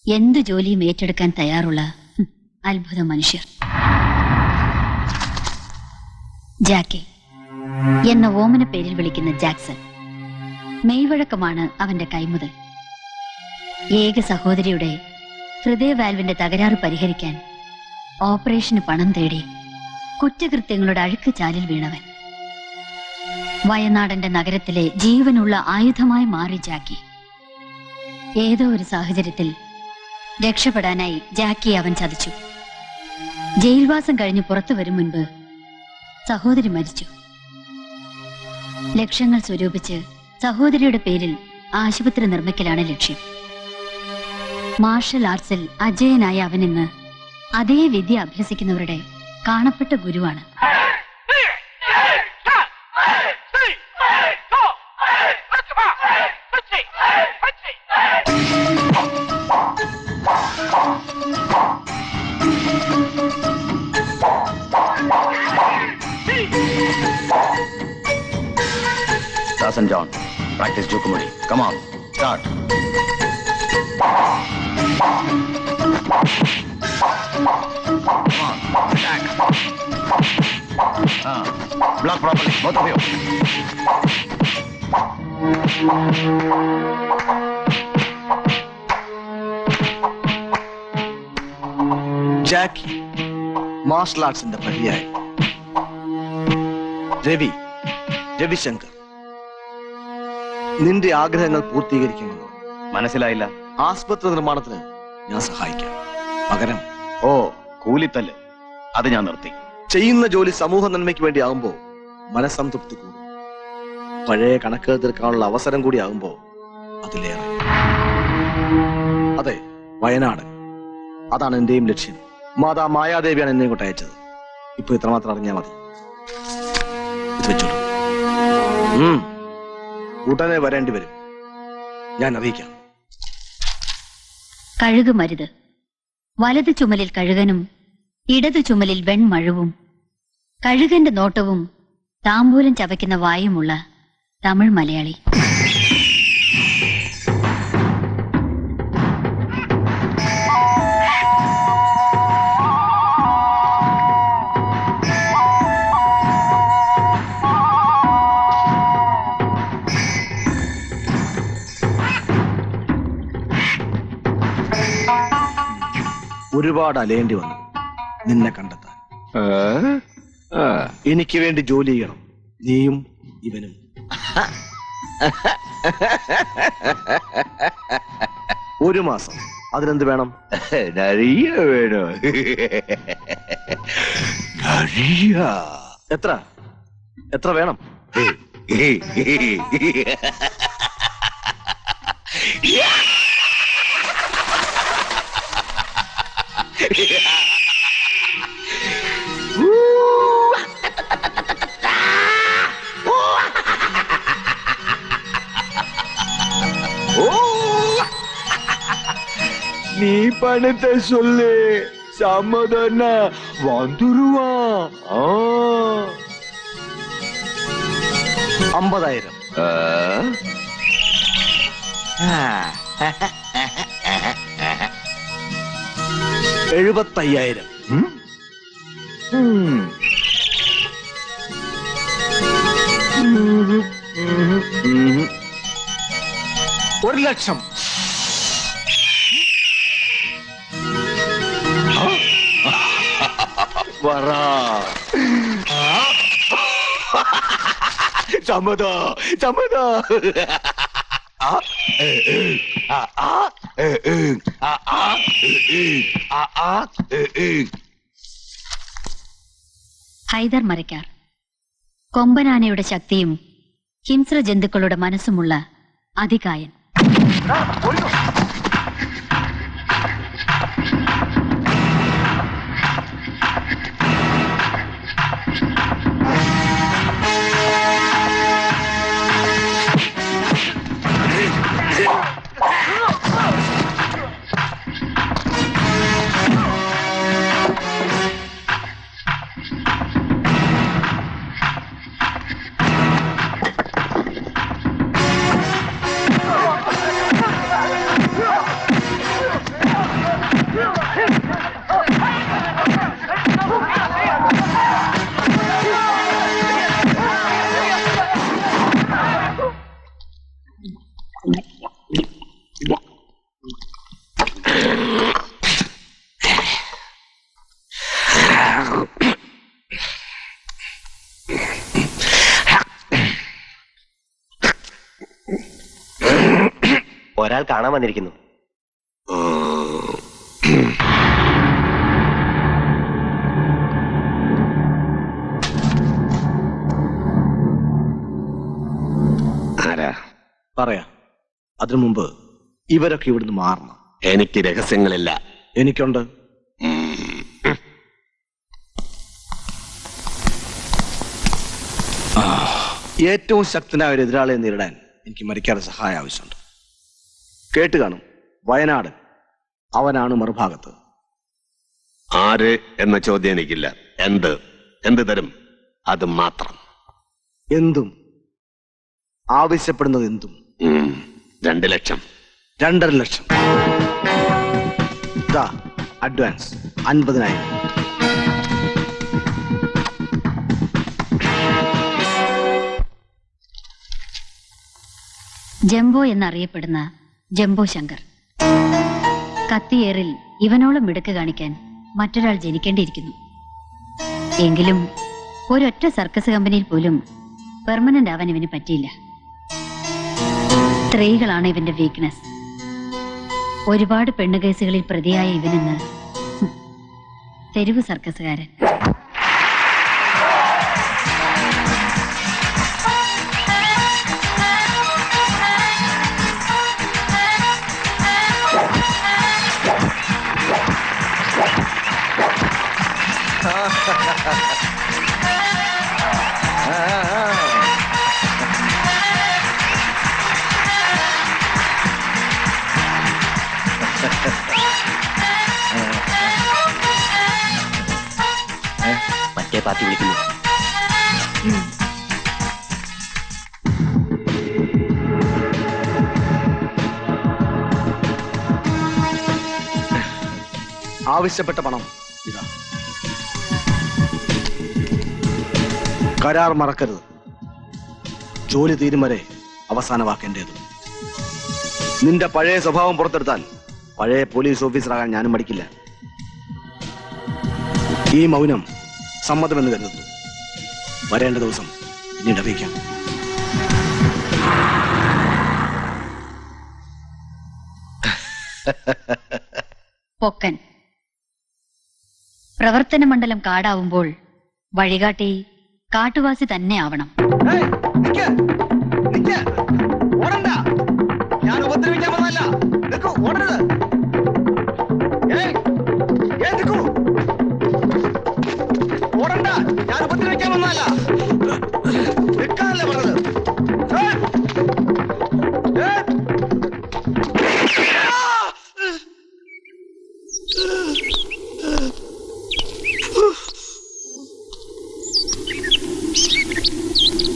എന്തു ജോലിയും ഏറ്റെടുക്കാൻ തയ്യാറുള്ള അത്ഭുത മനുഷ്യർ. ജാക്കി എന്ന ഓമന പേരിൽ വിളിക്കുന്ന ജാക്സൺ. മെയ്വഴക്കമാണ് അവന്റെ കൈമുതൽ. ഏക സഹോദരിയുടെ ഹൃദയ വാൽവിന്റെ തകരാറ് പരിഹരിക്കാൻ ഓപ്പറേഷന് പണം തേടി കുറ്റകൃത്യങ്ങളുടെ അഴുക്ക് ചാലിൽ വീണവൻ. വയനാടന്റെ നഗരത്തിലെ ജീവനുള്ള ആയുധമായി മാറി ജാക്കി. ഏതോ ഒരു സാഹചര്യത്തിൽ രക്ഷപ്പെടാനായി ജാക്കിയെ അവൻ ചതിച്ചു. ജയിൽവാസം കഴിഞ്ഞ് പുറത്തു വരും മുൻപ് സഹോദരി മരിച്ചു. ലക്ഷങ്ങൾ സ്വരൂപിച്ച് സഹോദരിയുടെ പേരിൽ ആശുപത്രി നിർമ്മിക്കലാണ് ലക്ഷ്യം. മാർഷൽ ആർട്സിൽ അജയനായ അവനിന്ന് അതേ വിദ്യ അഭ്യസിക്കുന്നവരുടെ കാണപ്പെട്ട ഗുരുവാണ്. St. John, practice Jukumudi. Come on, start. Come on, attack. Block properly, both of you. Jackie martial ആർട്സിന്റെ പര്യായം. രവിശങ്കർ, നിന്റെ ആഗ്രഹങ്ങൾ പൂർത്തീകരിക്കുമെന്ന് മനസ്സിലായില്ല. ആസ്പത്രി നിർമ്മാണത്തിന് ഞാൻ സഹായിക്കാം. പകരം ഓ, കൂലിത്തല്ല്, അത് ഞാൻ നിർത്തി. ചെയ്യുന്ന ജോലി സമൂഹ നന്മയ്ക്ക് വേണ്ടി ആകുമ്പോ മനസ്സംതൃപ്തി കൂടും. പഴയ കണക്കുകൾ തീർക്കാനുള്ള അവസരം കൂടി ആകുമ്പോ അതിലേറെ. അതെ, വയനാട്, അതാണ് എന്റെയും ലക്ഷ്യം. മാതാ മായാദേവിയാണ് എന്നെ ഇങ്ങോട്ട് അയച്ചത്. ഇപ്പൊ ഇത്രമാത്രം അറിഞ്ഞാൽ മതി. ഇത് വെച്ചോളൂ. ഉടനെ വരേണ്ടി വരും, ഞാൻ അറിയിക്കാം. കഴുകുമരുത്. വലത് ചുമലിൽ കഴുകനും ഇടതു ചുമലിൽ വെൺമഴുവും കഴുകന്റെ നോട്ടവും താമ്പൂലം ചവയ്ക്കുന്ന വായുമുള്ള തമിഴ് മലയാളി. ഒരുപാട് അലയേണ്ടി വന്നു നിന്നെ കണ്ടെത്താൻ. എനിക്ക് വേണ്ടി ജോലി ചെയ്യണം, നീയും ഇവനും. ഒരു മാസം, അതിനെന്ത് വേണം? വേണോ? എത്ര വേണം? நீ பணத்தை சொல்லு, சம்மதம்னா வந்துருவான். 50,000. 75,000. 1,00,000. வரா சம்மதா சம்மதா. ഹൈദർ മരക്കാർ, കൊമ്പനാനയുടെ ശക്തിയും ഹിംസ്ര ജന്തുക്കളുടെ മനസ്സുമുള്ള അതികായൻ. ഒരാൾ കാണാൻ വന്നിരിക്കുന്നു. പറയാം. അതിനു മുമ്പ് ഇവരൊക്കെ ഇവിടുന്ന് മാറണം. എനിക്ക് രഹസ്യങ്ങളില്ല. എനിക്കുണ്ട്. ഏറ്റവും ശക്തനായ ഒരു എതിരാളിയെ നേരിടാൻ എനിക്ക് മരിക്കാതെ സഹായം ആവശ്യമുണ്ട്. കേട്ട് കാണും, വയനാട്. അവനാണ് മറുഭാഗത്ത്. ആര് എന്ന ചോദ്യം എനിക്കില്ല. എന്ത് തരും അത് മാത്രം. എന്തും. ആവശ്യപ്പെടുന്നത് എന്തും. 2 ലക്ഷം. 2.5 ലക്ഷം. അഡ്വാൻസ് 50,000. ജംബോ എന്നറിയപ്പെടുന്ന ജംബോ ശങ്കർ. കത്തിയേറിൽ ഇവനോളം മിടുക്ക് കാണിക്കാൻ മറ്റൊരാൾ ജനിക്കേണ്ടിയിരിക്കുന്നു. എങ്കിലും ഒരൊറ്റ സർക്കസ് കമ്പനിയിൽ പോലും പെർമനന്റ് ആവാൻ ഇവന് പറ്റിയില്ല. സ്ത്രീകളാണ് ഇവന്റെ വീക്ക്നെസ്. ഒരുപാട് പെണ്ണുകേസുകളിൽ പ്രതിയായ ഇവനെന്ന് തെരുവ് സർക്കസുകാരൻ. മറ്റേ പാർട്ടി വിളിക്കുന്നു. ആവശ്യപ്പെട്ട പണം ഇതാ. കരാർ മറക്കരുത്. ജോലി തീരും വരെ അവസാന വാക്കേണ്ടത്. നിന്റെ പഴയ സ്വഭാവം പുറത്തെടുത്താൽ പഴയ പോലീസ് ഓഫീസറാകാൻ ഞാനും മടിക്കില്ല. ഈ മൗനം സമ്മതമെന്ന് കരുതുന്നു. വരേണ്ട ദിവസം പിന്നീട് അറിയിക്കാം. പൊക്കൻ. പ്രവർത്തന മണ്ഡലം കാടാവുമ്പോൾ വഴികാട്ടി കാട്ടുവാസി തന്നെ ആവണം. ഞാൻ ഉപദ്രവിക്കാൻ വന്നല്ല. ഓടരുത്. ഓടണ്ട. ഞാൻ ഉപദ്രവിക്കാൻ വന്നല്ല. നിൽക്കാനല്ലേ പറഞ്ഞത്.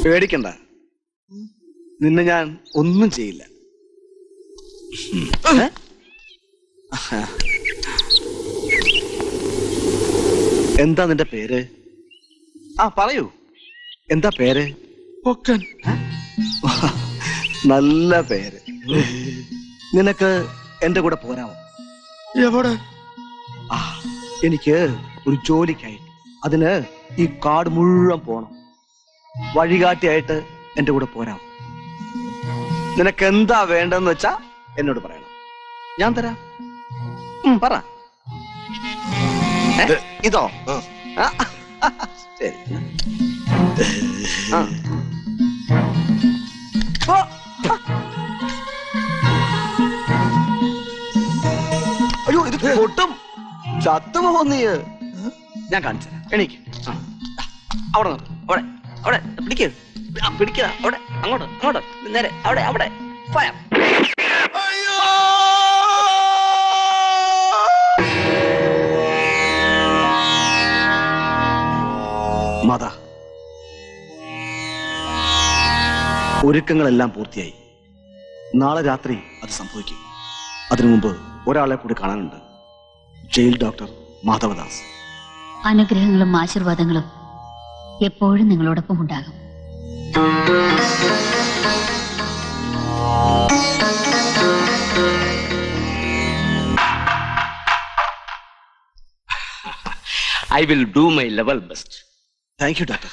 പേടിക്കണ്ട. നിന്നെ ഞാൻ ഒന്നും ചെയ്യില്ല. എന്താ നിന്റെ പേര്? പറയൂ. എന്താ പേര്? പൊക്കൻ. നല്ല പേര്. നിനക്ക് എന്റെ കൂടെ പോരാമോ? എവിടെ? എനിക്ക് ഒരു ജോലിക്കായിട്ട്. അതിന് ഈ കാട് മുഴുവൻ പോണം. വഴികാട്ടിയായിട്ട് എന്റെ കൂടെ പോരാമോ? നിനക്ക് എന്താ വേണ്ടെന്ന് വെച്ചാ എന്നോട് പറയണം. ഞാൻ തരാം. പറ. ഇതോ? ശരി. അയ്യോ, ഇത് പൊട്ടും. ചത്തുപോകും നീ. ഞാൻ കാണിച്ചു തരാം. എണീക്ക്. അവിടെ നിർത്ത്. അവിടെ അവിടെ പിടിക്ക. പിടിക്കുക. അവിടെ അങ്ങോട്ട് അങ്ങോട്ട് നേരെ. അവിടെ അവിടെ പോയാ. മാതാ, ഒരുക്കങ്ങളെല്ലാം പൂർത്തിയായി. നാളെ രാത്രി അത് സംഭവിക്കും. അതിനു മുമ്പ് ഒരാളെ കൂടി കാണാനുണ്ട്. Jail doctor Madhavadas. അനുഗ്രഹങ്ങളും ആശീർവാദങ്ങളും എപ്പോഴും നിങ്ങളോടൊപ്പം ഉണ്ടാകും. I will do my level best. Thank you, doctor.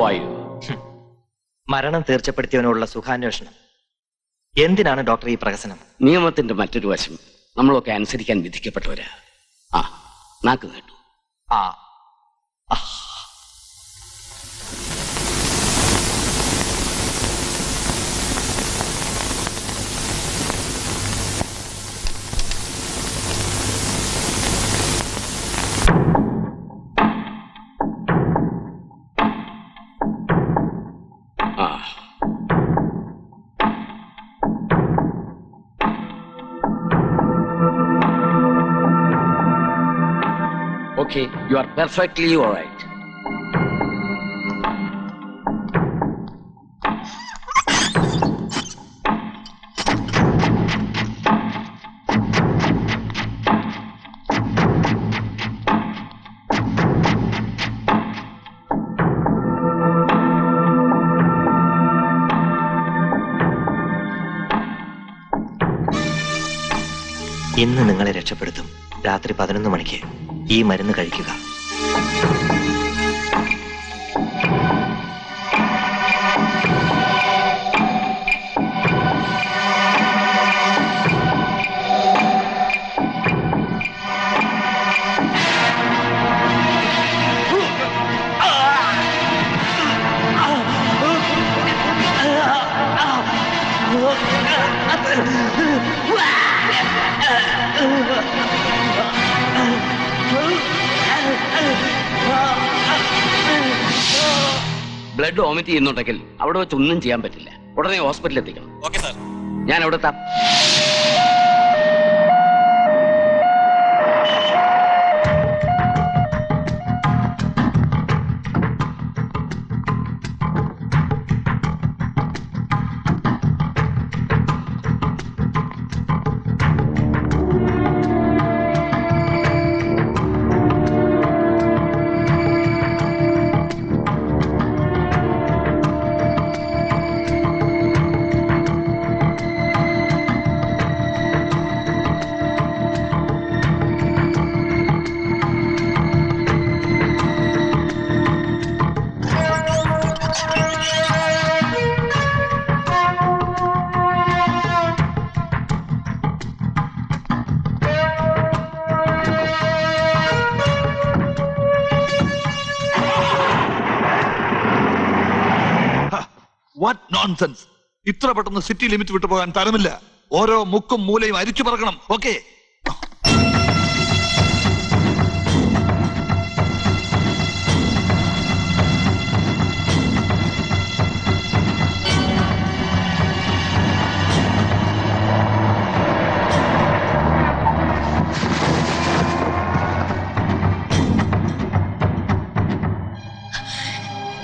Guruvayur. മരണം തീർച്ചപ്പെടുത്തിയവനോടുള്ള സുഖാന്വേഷണം. എന്തിനാണ് ഡോക്ടർ ഈ പ്രഹസനം? നിയമത്തിന്റെ മറ്റൊരു വശം, നമ്മളൊക്കെ അനുസരിക്കാൻ വിധിക്കപ്പെട്ടവരാ. ആ, നാക്ക് കേട്ടു. ആ ആ, okay, you are perfectly all right. ഇന്ന് നിങ്ങളെ രക്ഷപ്പെടുത്തും. രാത്രി 11 മണിക്ക് ഈ മരുന്ന് കഴിക്കുക. ബ്ലഡ് വോമിറ്റ് ചെയ്യുന്നുണ്ടെങ്കിൽ അവിടെ വെച്ച് ഒന്നും ചെയ്യാൻ പറ്റില്ല. ഉടനെ ഹോസ്പിറ്റലിൽ എത്തിക്കണം. Okay sir. ഞാൻ അവിടെ എത്താം. What nonsense! ഇത്ര പെട്ടെന്ന് സിറ്റി ലിമിറ്റ് വിട്ടു പോകാൻ തരമില്ല. ഓരോ മുക്കും മൂലയും അരിച്ചു പറക്കണം. ഓക്കെ,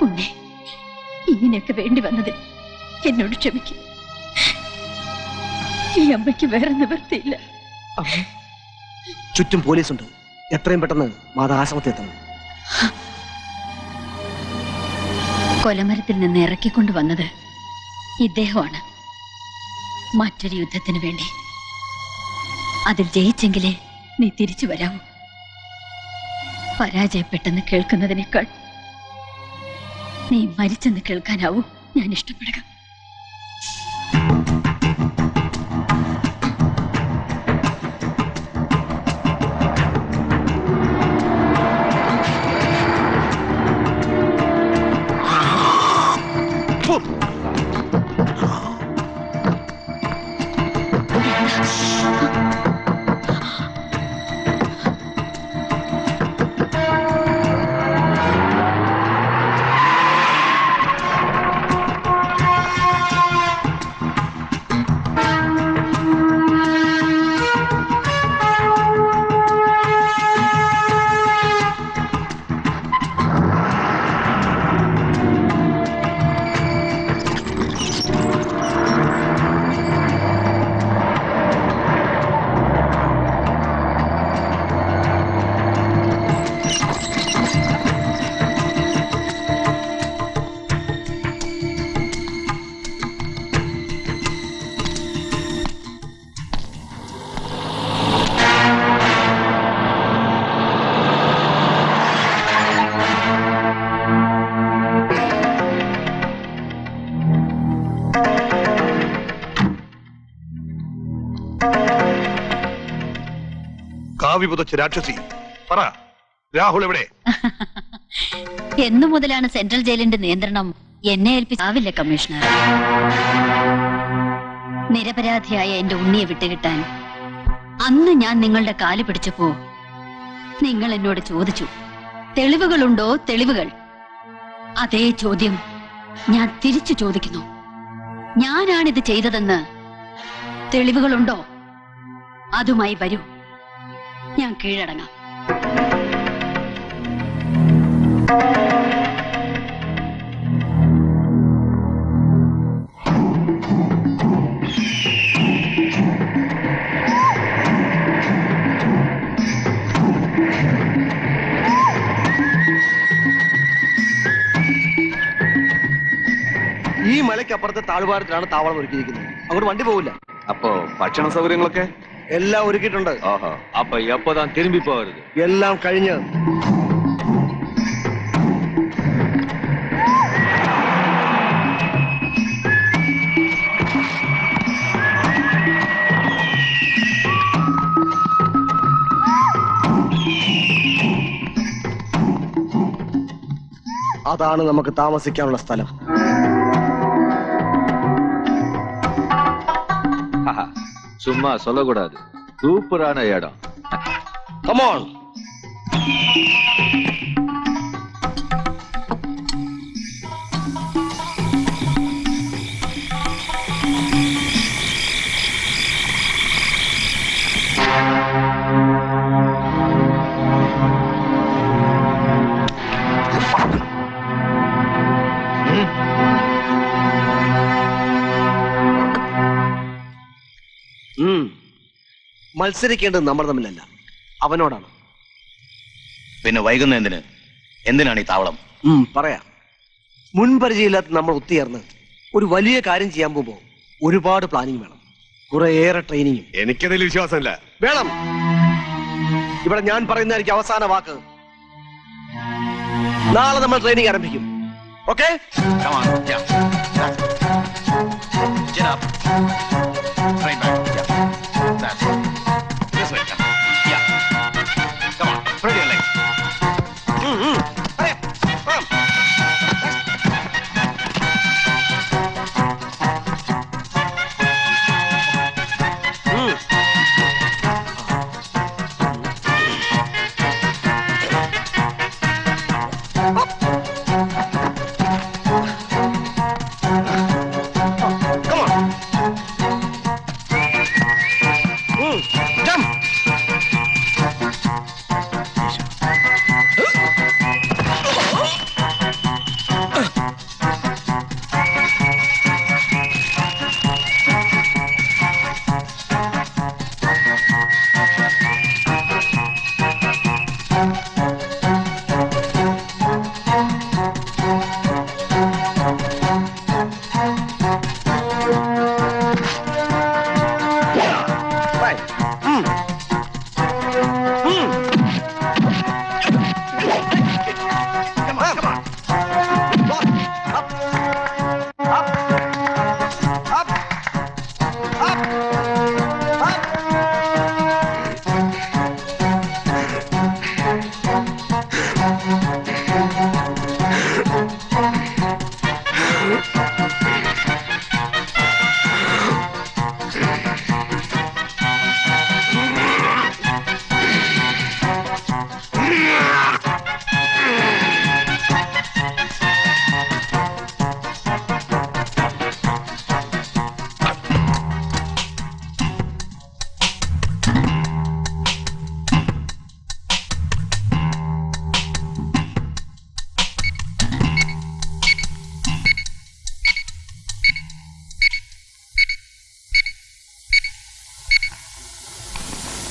ഉണ്ണി, ഇങ്ങനെയൊക്കെ വേണ്ടി വന്നതിൽ എന്നോട് ക്ഷമിക്കും. ഈ അമ്മയ്ക്ക് വേറെ നിവൃത്തിയില്ല. ചുറ്റും പോലീസുണ്ട്. എത്രയും പെട്ടെന്ന് മാതാ ആശ്രമത്തിൽ എത്തണം. കൊലമരത്തിൽ നിന്ന് ഇറക്കിക്കൊണ്ടു വന്നത് ഇദ്ദേഹമാണ്. മറ്റൊരു യുദ്ധത്തിന് വേണ്ടി. അതിൽ ജയിച്ചെങ്കിലേ നീ തിരിച്ചു വരാവൂ. പരാജയപ്പെട്ടെന്ന് കേൾക്കുന്നതിനേക്കാൾ നീ മരിച്ചെന്ന് കേൾക്കാനാവൂ ഞാൻ ഇഷ്ടപ്പെടുക. കാവി പുതച്ച രാക്ഷസി, പറ, രാഹുൽ എവിടെ? എന്നു മുതലാണ് സെൻട്രൽ ജയിലിന്റെ നിയന്ത്രണം എന്നെ ഏൽപ്പിച്ചാവില്ല കമ്മീഷണർ. നിരപരാധിയായ എന്റെ ഉണ്ണിയെ വിട്ടുകിട്ടാൻ അന്ന് ഞാൻ നിങ്ങളുടെ കാല് പിടിച്ചപ്പോ നിങ്ങൾ എന്നോട് ചോദിച്ചു, തെളിവുകളുണ്ടോ? തെളിവുകൾ. അതേ ചോദ്യം ഞാൻ തിരിച്ചു ചോദിക്കുന്നു. ഞാനാണിത് ചെയ്തതെന്ന് തെളിവുകളുണ്ടോ? അതുമായി വരൂ, ഞാൻ കീഴടങ്ങാം. ഈ മലയ്ക്കപ്പുറത്തെ താഴ്വാരത്തിലാണ് താവളം ഒരുക്കിയിരിക്കുന്നത്. അങ്ങോട്ട് വണ്ടി പോവില്ല. അപ്പോ ഭക്ഷണ സൗകര്യങ്ങളൊക്കെ എല്ലാം ഒരുക്കിയിട്ടുണ്ട്. അപ്പൊ എപ്പോതാൻ തിരുമ്പി പോകരുത്. എല്ലാം കഴിഞ്ഞ് അതാണ് നമുക്ക് താമസിക്കാനുള്ള സ്ഥലം. சும்மா சொல்லக்கூடாது, சூப்பரான இடம். Come on. മത്സരിക്കേണ്ടത് നമ്മൾ തമ്മിലല്ല, അവനോടാണ്. പിന്നെ വൈകുന്ന എന്തിനാണ് ഈ താവളം? പറയാം. മുൻപരിചയമില്ലാത്ത നമ്മൾ ഒത്തുചേർന്ന് ഒരു വലിയ കാര്യം ചെയ്യാൻ പോകുമ്പോ ഒരുപാട് പ്ലാനിങ് വേണം, കുറേയേറെ ട്രെയിനിങ്ങും. എനിക്കതിൽ വിശ്വാസമില്ല. വേണം. ഇവിടെ ഞാൻ പറയുന്നതായിരിക്കും അവസാന വാക്ക്. നാളെ നമ്മൾ ട്രെയിനിങ് ആരംഭിക്കും. ഓക്കെ?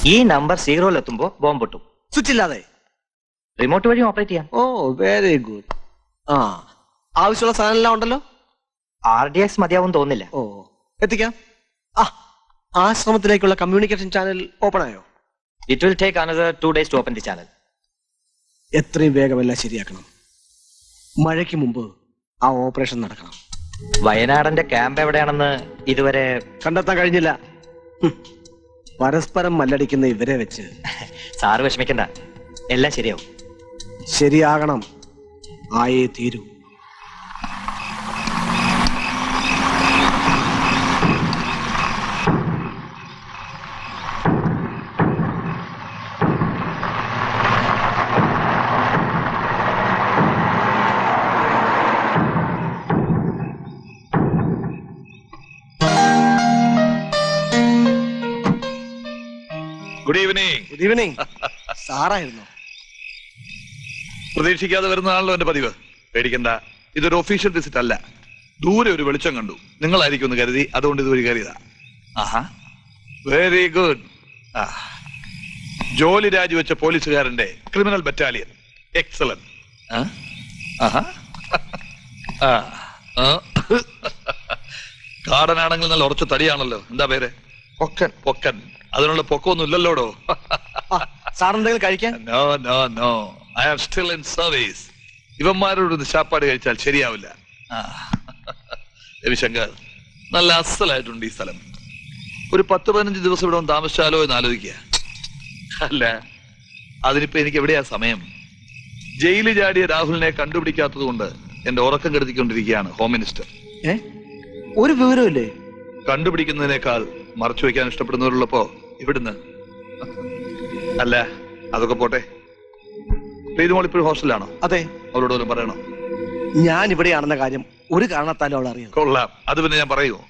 ഈ നമ്പർ 0-ലെത്തുമ്പോ ബോംബ് പൊട്ടും. സ്വിച്ച് ഇല്ലാതെ റിമോട്ട് വഴി ഓപ്പറേറ്റ് ചെയ്യാം. ഓ വെരി ഗുഡ്. ആവശ്യമുള്ള സാധനം എല്ലാം ഉണ്ടല്ലോ. RDX മതിയാവും തോന്നില്ല. ഓ എത്തിക്കാം. ആശ്രമത്തിലേക്കുള്ള കമ്മ്യൂണിക്കേഷൻ ചാനൽ ഓപ്പൺ ആയോ? It will take another 2 days to open the channel. എത്രയും വേഗം എല്ലാം ശരിയാക്കണം. മഴയ്ക്ക് മുമ്പ് ആ ഓപ്പറേഷൻ നടക്കണം. വയനാടന്റെ ക്യാമ്പ് എവിടെയാണെന്ന് ഇതുവരെ കണ്ടെത്താൻ കഴിഞ്ഞില്ല. പരസ്പരം മല്ലടിക്കുന്ന ഇവരെ വെച്ച് സാറ് വിഷമിക്കണ്ട, എല്ലാം ശരിയാവും. ശരിയാകണം, ആയേ തീരൂ. Good evening. Good evening. സാറായിരുന്നു? പ്രതീക്ഷിക്കാതെ വരുന്നതാണല്ലോ എന്റെ പതിവ്. പേടിക്കണ്ട, ഇതൊരു ഒഫീഷ്യൽ വിസിറ്റ് അല്ല. ദൂരെ ഒരു വെളിച്ചം കണ്ടു, നിങ്ങളായിരിക്കും എന്ന് കരുതി, അതുകൊണ്ട് ഇതുവഴി കയറിയതാ. ആഹാ, വെരി ഗുഡ്. ജോലി രാജിവെച്ച പോലീസുകാരന്റെ ക്രിമിനൽ ബറ്റാലിയൻ. എക്സലന്റ്. കാടനാണെങ്കിൽ നല്ല ഉറച്ച തടിയാണല്ലോ. എന്താ പേര്? പൊക്കൻ. പൊക്കൻ. അതിനുള്ള പൊക്കമൊന്നും ഇല്ലല്ലോടോ. സാറെന്തെങ്കിലും കഴിക്കാൻ? No no no, I am still in service. ഇവന്മാരോട് നിശാപ്പാട് കഴിച്ചാൽ ശരിയാവില്ല. രവിശങ്കർ, നല്ല അസലായിട്ടുണ്ട് ഈ സ്ഥലം. ഒരു 10-15 ദിവസം ഇവിടെ ഒന്ന് താമസിച്ചാലോ എന്ന് ആലോചിക്കുക. അല്ല, അതിനിപ്പോ എനിക്ക് എവിടെയാ സമയം? ജയിലിൽ ചാടിയ രാഹുലിനെ കണ്ടുപിടിക്കാത്തത് കൊണ്ട് എന്റെ ഉറക്കം കെടുത്തിക്കൊണ്ടിരിക്കുകയാണ് ഹോം മിനിസ്റ്റർ. ഒരു വിവരമില്ലേ? കണ്ടുപിടിക്കുന്നതിനേക്കാൾ മറച്ചു വെക്കാൻ ഇഷ്ടപ്പെടുന്നവരുള്ളപ്പോ ഇവിടുന്ന്. അല്ല, അതൊക്കെ പോട്ടെ. പ്രീതിമോൾ ഇപ്പോഴും ഹോസ്റ്റലിലാണോ? അതെ. അവരോട് വല്ലതും പറയണോ? ഞാൻ ഇവിടെയാണെന്ന കാര്യം ഒരു കാരണത്താലും അവൾ അറിയാം. കൊള്ളാം, അത് പിന്നെ ഞാൻ പറയുമോ?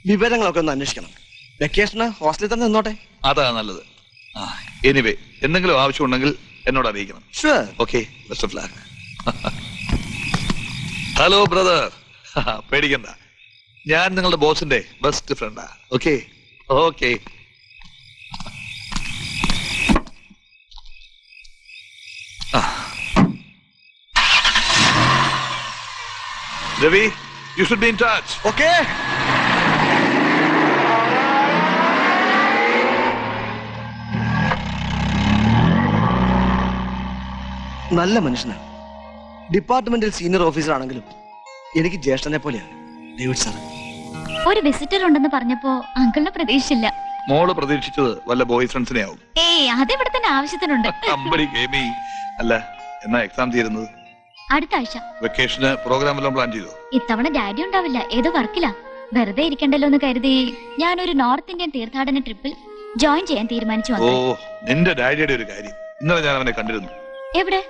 വിവരങ്ങളൊക്കെ ഒന്ന് അന്വേഷിക്കണം. വെക്കേഷന് ഹോസ്റ്റലിൽ തന്നെ നിന്നോട്ടെ. അതാ നല്ലത്. എനിവേ, എന്തെങ്കിലും ആവശ്യമുണ്ടെങ്കിൽ എന്നോട് അറിയിക്കണം. Okay, best of luck. Hello brother, പേടിക്കണ്ട, ഞാൻ നിങ്ങളുടെ ബോസിന്റെ ബെസ്റ്റ് ഫ്രണ്ടാ. Okay okay. Ravi, you should be in touch. Okay. നല്ല മനുഷ്യനാണ്. ഡിപ്പാർട്ട്മെന്റിൽ സീനിയർ ഓഫീസർ ആണെങ്കിലും എനിക്ക് ജ്യേഷ്ഠനെ പോലെയാണ് ഡേവിഡ് സാർ. ഒരു വിസിറ്റർ ഉണ്ടെന്ന് പറഞ്ഞപ്പോ അങ്കിളിനെ പ്രതീക്ഷിച്ചില്ല. മോള് പ്രതീക്ഷിച്ചത് വല്ല ബോയ് ഫ്രണ്ട്സിനെ ആവും. ഏയ്, അതിവിടെ തന്നെ ആവശ്യത്തിനുണ്ട്. അമ്പടി ഗെയിമി. അല്ല, എന്നാ എക്സാം തീരുന്നത്? അടുത്ത ആഴ്ച. വെക്കേഷന് പ്രോഗ്രാം എല്ലാം പ്ലാൻ ചെയ്തോ? ഇത്തവണ ഡാഡി ഉണ്ടാവില്ല, ഏതോ വർക്കില്ല. വെറുതെ ഇരിക്കണ്ടല്ലോ എന്ന് കരുതി ഞാനൊരു നോർത്ത് ഇന്ത്യൻ തീർത്ഥാടന ട്രിപ്പിൽ ജോയിൻ ചെയ്യാൻ തീരുമാനിച്ചു. ഓ, നിന്റെ ഡാഡിയുടെ ഒരു കാര്യം. ഇന്നലെ ഞാൻ അവനെ കണ്ടിരുന്നു. എവിടെ?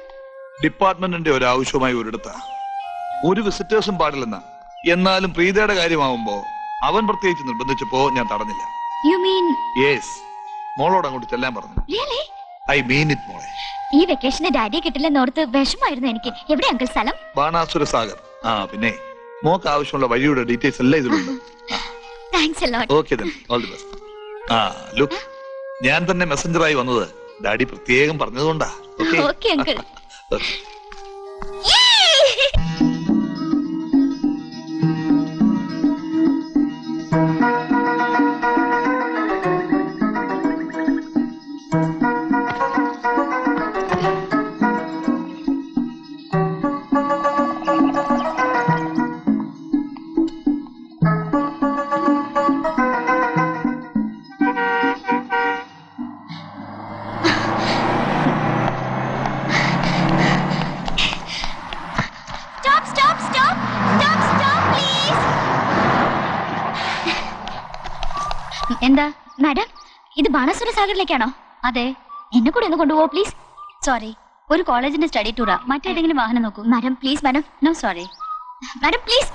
ഡിപ്പാർട്ട്മെന്റിന്റെ ഒരു ആവശ്യമായി ഒരിടത്താ. ഒരു വിസിറ്റേഴ്സും പാടില്ലെന്ന. എന്നാലും പ്രീതയുടെ കാര്യമാവുമ്പോ അവൻ പ്രത്യേകിച്ച് നിർബന്ധിച്ചപ്പോ ഞാൻ തടഞ്ഞില്ല. You mean? യെസ്, മോളോട് അങ്ങോട്ട് ചെല്ലാൻ പറഞ്ഞു. റിയലി? ഐ മീൻ ഇറ്റ് മോളെ. ഈ വെക്കേഷന് ഡാഡിയെ കിട്ടില്ലെന്നോർത്ത് വിഷമായിരുന്നു എനിക്ക്. എവിടെ അങ്കിൾ സ്ഥലം? ബാണാസുര സാഗർ. പിന്നെ മോക്ക് ആവശ്യമുള്ള വഴിയുടെ ഡീറ്റെയിൽസ് എല്ലാം ഇതിലുണ്ട്. Thanks a lot. Okay then, all the best. Look, ഞാൻ തന്നെ മെസ്സഞ്ചറായി വന്നത് ഡാഡി പ്രത്യേകം പറഞ്ഞതുകൊണ്ടാ. Okay uncle. എന്താ മാഡം, ഇത് ബാണാസുര സാഗറിലേക്കാണോ? അതെ. എന്നെ കൂടെ ഒന്ന് കൊണ്ടുപോകോ പ്ലീസ്? സോറി, ഒരു കോളേജിന്റെ സ്റ്റഡി ടൂറാ. മറ്റേതെങ്കിലും വാഹനം നോക്കൂ. Madam please. Madam no sorry. Madam please.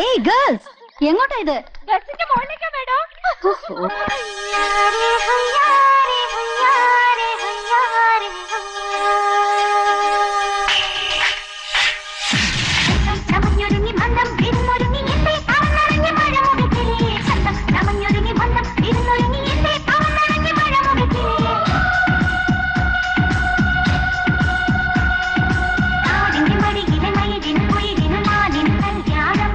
ഏയ് ഗേൾസ്, എങ്ങോട്ടാ ഇത്? ബസിന്റെ മുകളിലേക്കാ മേഡം. നമഞ്ഞൊരുങ്ങി മന്ദം ഇരുന്നൊരുങ്ങി എന്റെ അവനറിഞ്ഞ മഴമുഖത്തിലേ സന്തം. നമഞ്ഞൊരുങ്ങി മന്ദം ഇരുന്നൊരുങ്ങി എന്റെ അവനറിഞ്ഞ മഴമുഖത്തിലേ നാടിന്റെ മടിയിലെ മയിലിന് കുയിലിന് മാലിന് കല്യാണം.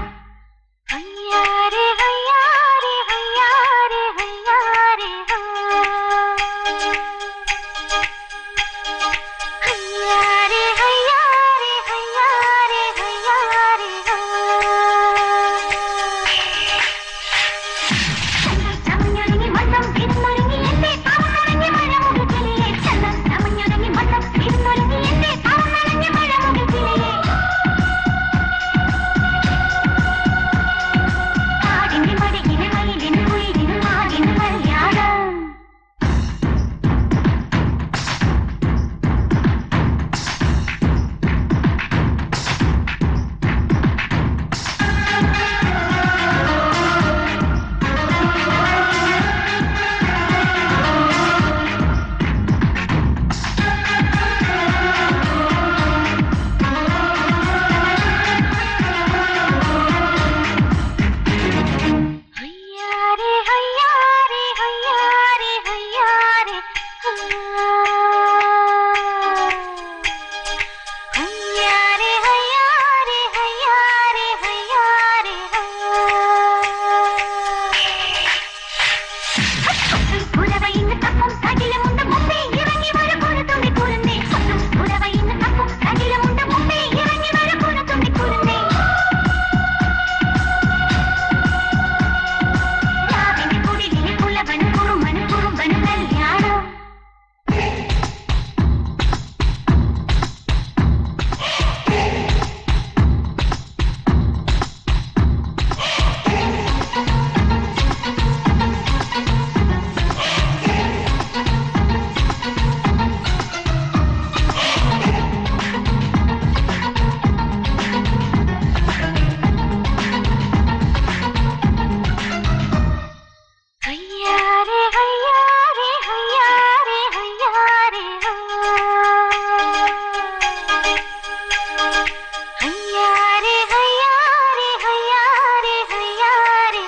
ഹയ്യാരെ ഹയ്യാരെ ഹയ്യാരെ ഹയ്യാരെ ഹയ്യാരെ ഹയ്യാരെ ഹയ്യാരെ ഹയ്യാരെ നമഞ്ഞൊരുങ്ങി മന്ദം ഇരുന്നൊരുങ്ങി എന്റെ അവനറിഞ്ഞ മഴമുഖത്തിലേ സന്തം. നമഞ്ഞൊരുങ്ങി മന്ദം ഇരുന്നൊരുങ്ങി എന്റെ അവനറിഞ്ഞ മഴമുഖത്തിലേ നാടിന്റെ മടിയിലെ മയിലിന് കുയിലിന് മാലിന് കല്യാണം. ഹയ്യാരെ ഹയ്യാരെ ഹയ്യാരെ ഹയ്യാരെ ഹയ്യാരെ ഹയ്യാരെ ഹയ്യാരെ ഹയ്യാരെ ഉറവയിന്ന് തപ്പും കടിലുമുണ്ട് മുമ്പേ ഇറങ്ങി വരും കുറുത്തുമ്പി കുറുന്നേ സ്വന്തം. ഉറവയിന്ന് തപ്പും കടിലുമുണ്ട് മുമ്പേ ഇറങ്ങി വരും കുറുത്തുമ്പി കുറുന്നേ രാവിലെ കുടിലിലെ പുലവനും കുറുമനും കുറുമ്പനും കല്യാണം. ഹയ്യാരെ ഹയ്യാരെ ഹയ്യാരെ ഹയ്യാരെ ഹയ്യാരെ ഹയ്യാരെ ഹയ്യാരെ ഹയ്യാരെ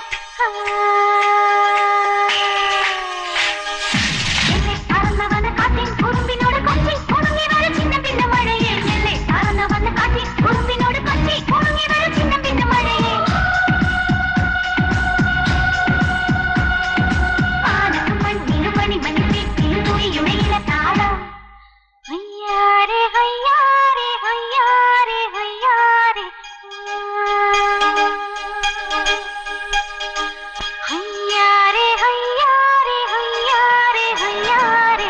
എന്നെ പറന്നവന കാട്ടിൻ കുറുമ്പിനോട് കൊച്ചി കുടുങ്ങി വര ചിന്നം പിന്നെ മഴയെ. എന്നെ പറന്നവന കാട്ടിൻ കുറുമ്പിനോട് കൊച്ചി കുടുങ്ങി വര ചിന്നം പിന്നെ മഴയെ. പാലക്കും മണ്ണിലും മണിമണി വീട്ടിലും തുണിയുമയിലെ താളം. ഹയ്യാരെ ഹയ്യാരെ ഹയ്യാരെ ഹയ്യാരെ ഹയ്യാരെ ഹയ്യാരെ ഹയ്യാരെ ഹയ്യാരെ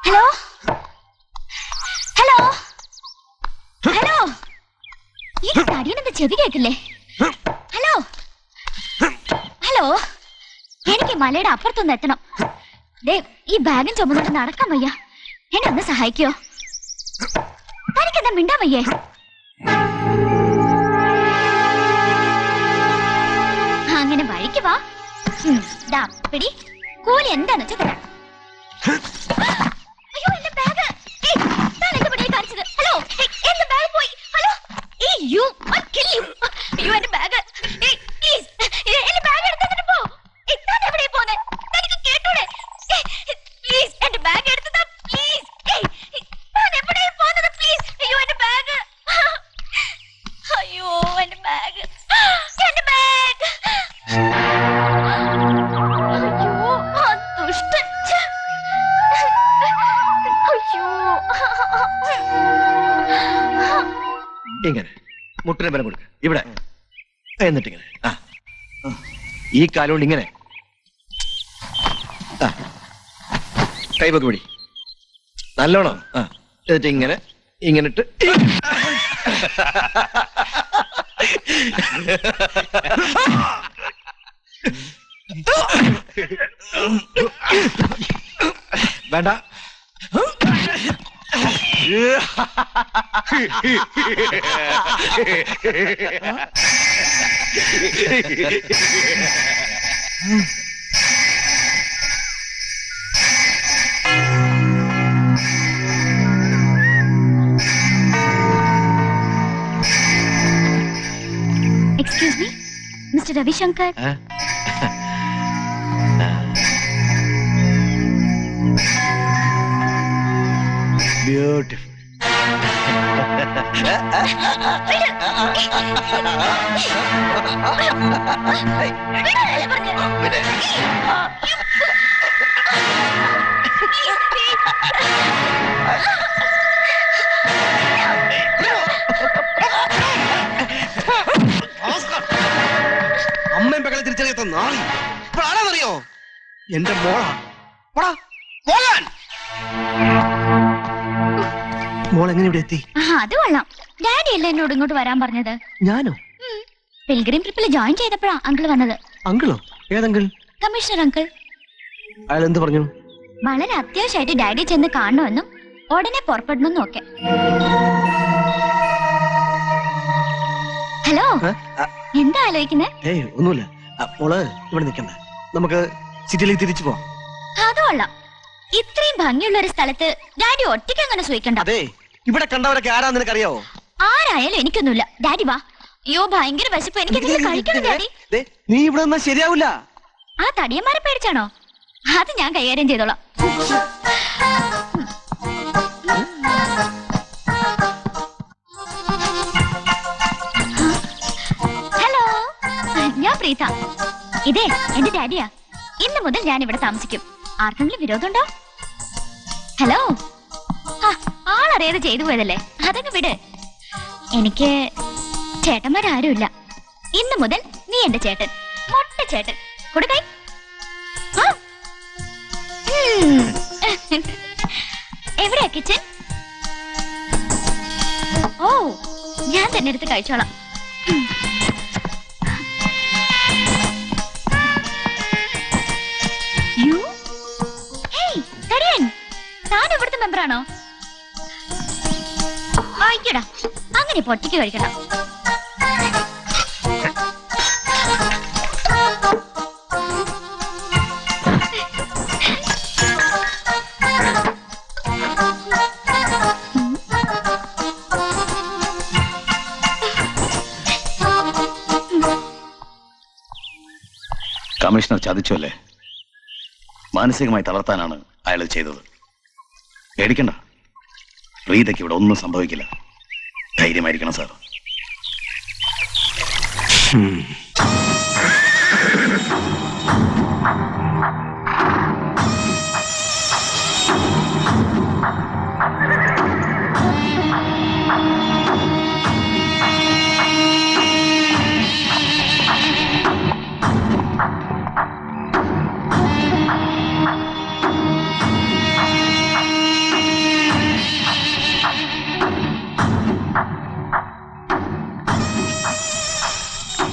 ഹലോ ഹലോ ഹലോ ഈ തടിയനെന്താ ചെവി കേക്കില്ലേ? ഹലോ ഹലോ എനിക്ക് മലയുടെ അപ്പുറത്തൊന്ന് എത്തണം. ദേ ഈ ബാഗും ചുമന്നുകൊണ്ട് നടക്കാൻ വയ്യ. എന്നെ ഒന്ന് സഹായിക്കോ? തനിക്കെന്താ മിണ്ടാൻ വയ്യേ? അങ്ങനെ വഴിക്ക് വാ. ദാ പിടി, കൂലി എന്താന്ന് വെച്ചാ തരാം. അയ്യോ എന്റെ ബാഗ്! താൻ എന്ത് പണിയാ കാണിച്ചത്? ഹലോ എന്റെ ബാഗ് പോയി. Hello you I kill you. അയ്യോ എന്റെ ബാഗ്! പ്ലീസ് എന്റെ ബാഗ് എടുത്തിട്ട് പോ. താൻ എവിടെയാ പോന്നെ? തനിക്ക് കേട്ടൂടെ? പ്ലീസ് എന്റെ ബാഗ് എടുത്തതാ. പ്ലീസ് താൻ എവിടെയാ പോകുന്നത്? പ്ലീസ് മുട്ടിന് ബലം കൊടുക്ക. ഇവിടെ എന്നിട്ടിങ്ങനെ ഈ കാലുകൊണ്ട് ഇങ്ങനെ കൈപൊക്കെ പിടി നല്ലോണം. എന്നിട്ട് ഇങ്ങനെ ഇങ്ങനിട്ട് വേണ്ട. Excuse me mister Ravishankar. Beautiful. അമ്മയും പകളെ തിരിച്ചറിയാത്ത നാളി ഇപ്പോഴാണെന്നറിയോ എന്റെ മോളാ. പോകാൻ മോൾ എങ്ങനെ ഇവിടെ എത്തി? അത് കൊള്ളാം. ഡാഡി അല്ലേ എന്നോട് ഇങ്ങോട്ട് വരാൻ പറഞ്ഞത്? ഞാനോ? പിൽഗ്രിം ട്രിപ്പിൽ ജോയിൻ ചെയ്തപ്പോഴാ അങ്കിൾ വന്നത്. അങ്കിളോ? ഏതങ്കിൾ? Commissioner uncle. അയാൾ എന്ത് പറഞ്ഞു? വളരെ അത്യാവശ്യമായിട്ട് ഡാഡി ചെന്ന് കാണണമെന്നും ഉടനെ പുറപ്പെടണമെന്നും ഒക്കെ. ഹലോ, എന്താ ആലോചിക്കുന്നേ? ഏയ് ഒന്നുമില്ല. മോള് ഇവിടെ നിൽക്കണ്ട, നമുക്ക് സിറ്റിയിലേക്ക് തിരിച്ചു പോവാം. അത് കൊള്ളാം. ഇത്രയും ഭംഗിയുള്ള ഒരു സ്ഥലത്ത് ഡാഡി ഒറ്റയ്ക്ക് അങ്ങനെ സൂയിക്കണ്ട. അതെ, ഇവിടെ കണ്ടവരൊക്കെ ആരാ നിനക്കറിയാവോ? ആരായാലും എനിക്കൊന്നുമില്ല. ഡാഡി വാ. അയ്യോ ഭയങ്കര വിശപ്പ്, എനിക്ക് കഴിക്കണം ഡാഡി. നീ ഇവിടെ നിന്നാ ശരിയാവില്ല. ആ തടിയന്മാരെ പേടിച്ചാണോ? അത് ഞാൻ കൈകാര്യം ചെയ്തോളാം. ഹലോ, ഞാൻ പ്രീത. ഇതേ എന്റെ ഡാഡിയാ. ഇന്ന് മുതൽ ഞാൻ ഇവിടെ താമസിക്കും. ആർക്കെങ്കിലും വിരോധമുണ്ടോ? ഹലോ, ആളറിയാതെ ചെയ്തു പോയതല്ലേ, അതങ്ങ് വിട്. എനിക്ക് ചേട്ടന്മാരാരുമില്ല. ഇന്ന് മുതൽ നീ എന്റെ ചേട്ടൻ, മൊട്ട ചേട്ടൻ. കൊടുക്കായി. എവിടെയാ കിച്ചൻ? ഓ, ഞാൻ തന്നെ എടുത്ത് കഴിച്ചോളാം. താൻ ഇവിടുത്തെ മെമ്പറാണോ? അയ്യടാ, അങ്ങനെ പൊട്ടിക്ക് കഴിക്കണ്ട. കമ്മീഷണർ ചതിച്ചു അല്ലേ? മാനസികമായി തളർത്താനാണ് അയാൾ ചെയ്തത്. പേടിക്കണ്ട, പ്രീതയ്ക്ക് ഇവിടെ ഒന്നും സംഭവിക്കില്ല. ധൈര്യമായിരിക്കണം സാർ.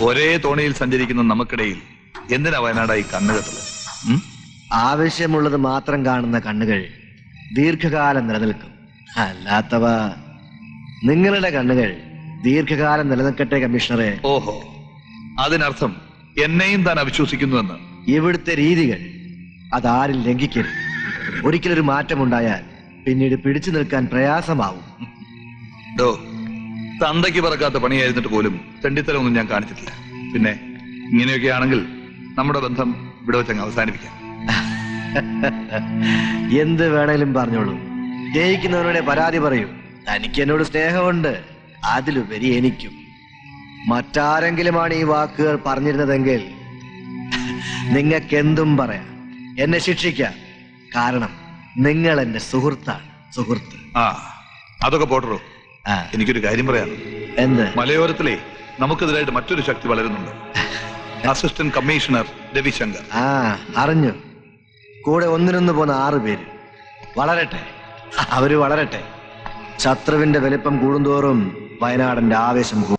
ഒരേ തോണിയിൽ സഞ്ചരിക്കുന്ന നമുക്കിടയിൽ എന്തിനാ വയനാടായി കണ്ണുകെട്ടത്? ആവശ്യമുള്ളത് മാത്രം കാണുന്ന കണ്ണുകൾ ദീർഘകാലം നിലനിൽക്കും. അല്ലാത്തവ നിങ്ങളുടെ കണ്ണുകൾ ദീർഘകാലം നിലനിൽക്കട്ടെ കമ്മീഷണറെ. ഓഹോ, അതിനർത്ഥം എന്നെയും താൻ അവിശ്വസിക്കുന്നുവെന്ന്. ഇവിടുത്തെ രീതികൾ അതാരും ലംഘിക്കരുത്. ഒരിക്കലൊരു മാറ്റമുണ്ടായാൽ പിന്നീട് പിടിച്ചു നിൽക്കാൻ പ്രയാസമാവും. തന്തയ്ക്ക് പറക്കാത്ത പണിയായിരുന്നിട്ട് പോലും തെണ്ടിത്തരമൊന്നും ഞാൻ കാണിച്ചിട്ടില്ല. പിന്നെ ഇങ്ങനെയൊക്കെ ആണെങ്കിൽ നമ്മുടെ ബന്ധം ഇവിടെ വെച്ചങ്ങ് അവസാനിപ്പിക്കാം. എന്ത് വേണേലും പറഞ്ഞോളൂ. ജയിക്കുന്നവരുടെ പരാതി പറയൂ. തനിക്ക് എന്നോട് സ്നേഹമുണ്ട്, അതിലുപരി എനിക്കും. മറ്റാരെങ്കിലുമാണ് ഈ വാക്കുകൾ പറഞ്ഞിരുന്നതെങ്കിൽ നിങ്ങൾക്ക് എന്തും പറയാം, എന്നെ ശിക്ഷിക്കാം. കാരണം നിങ്ങൾ എന്റെ സുഹൃത്താണ്. സുഹൃത്ത്. അതൊക്കെ പോട്ടറോ, എനിക്കൊരു കാര്യം പറയാം. എന്ത്? മലയോരത്തിലെ നമുക്കെതിരായിട്ട് മറ്റൊരു ശക്തി വളരുന്നുണ്ട്. Assistant commissioner Ravishankar. ആ, അറിഞ്ഞു. കൂടെ ഒന്നിനൊന്ന് പോന്ന 6 പേര്. വളരട്ടെ, അവര് വളരട്ടെ. ശത്രുവിന്റെ വലിപ്പം കൂടുന്തോറും വയനാടിന്റെ ആവേശം കൂടും.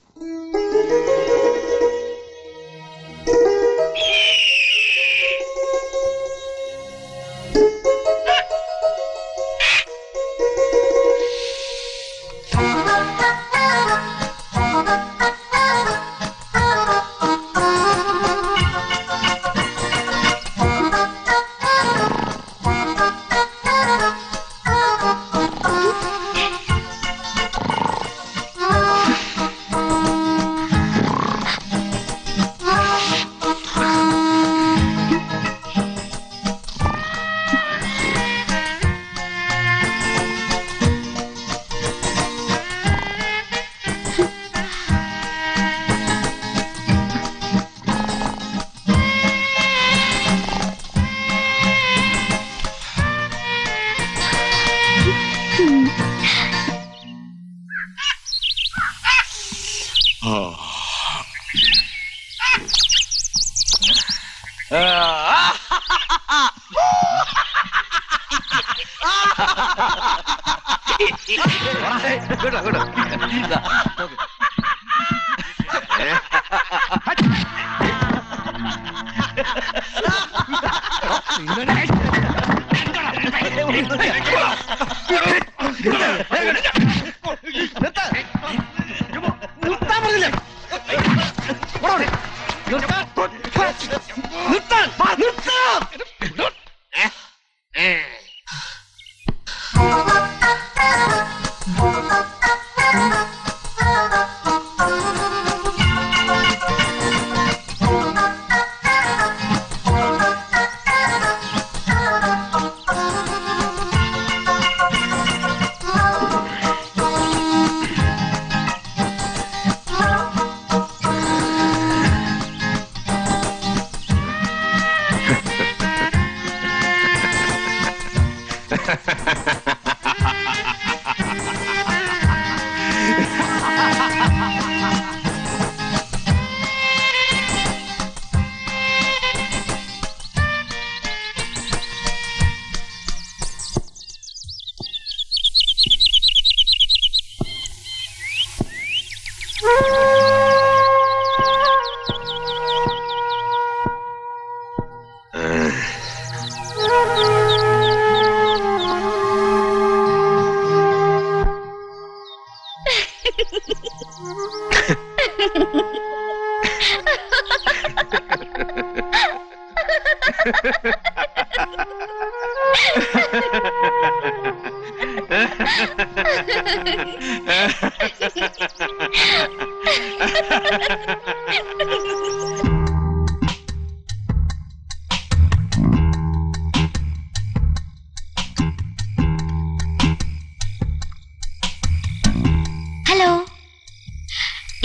ഹലോ,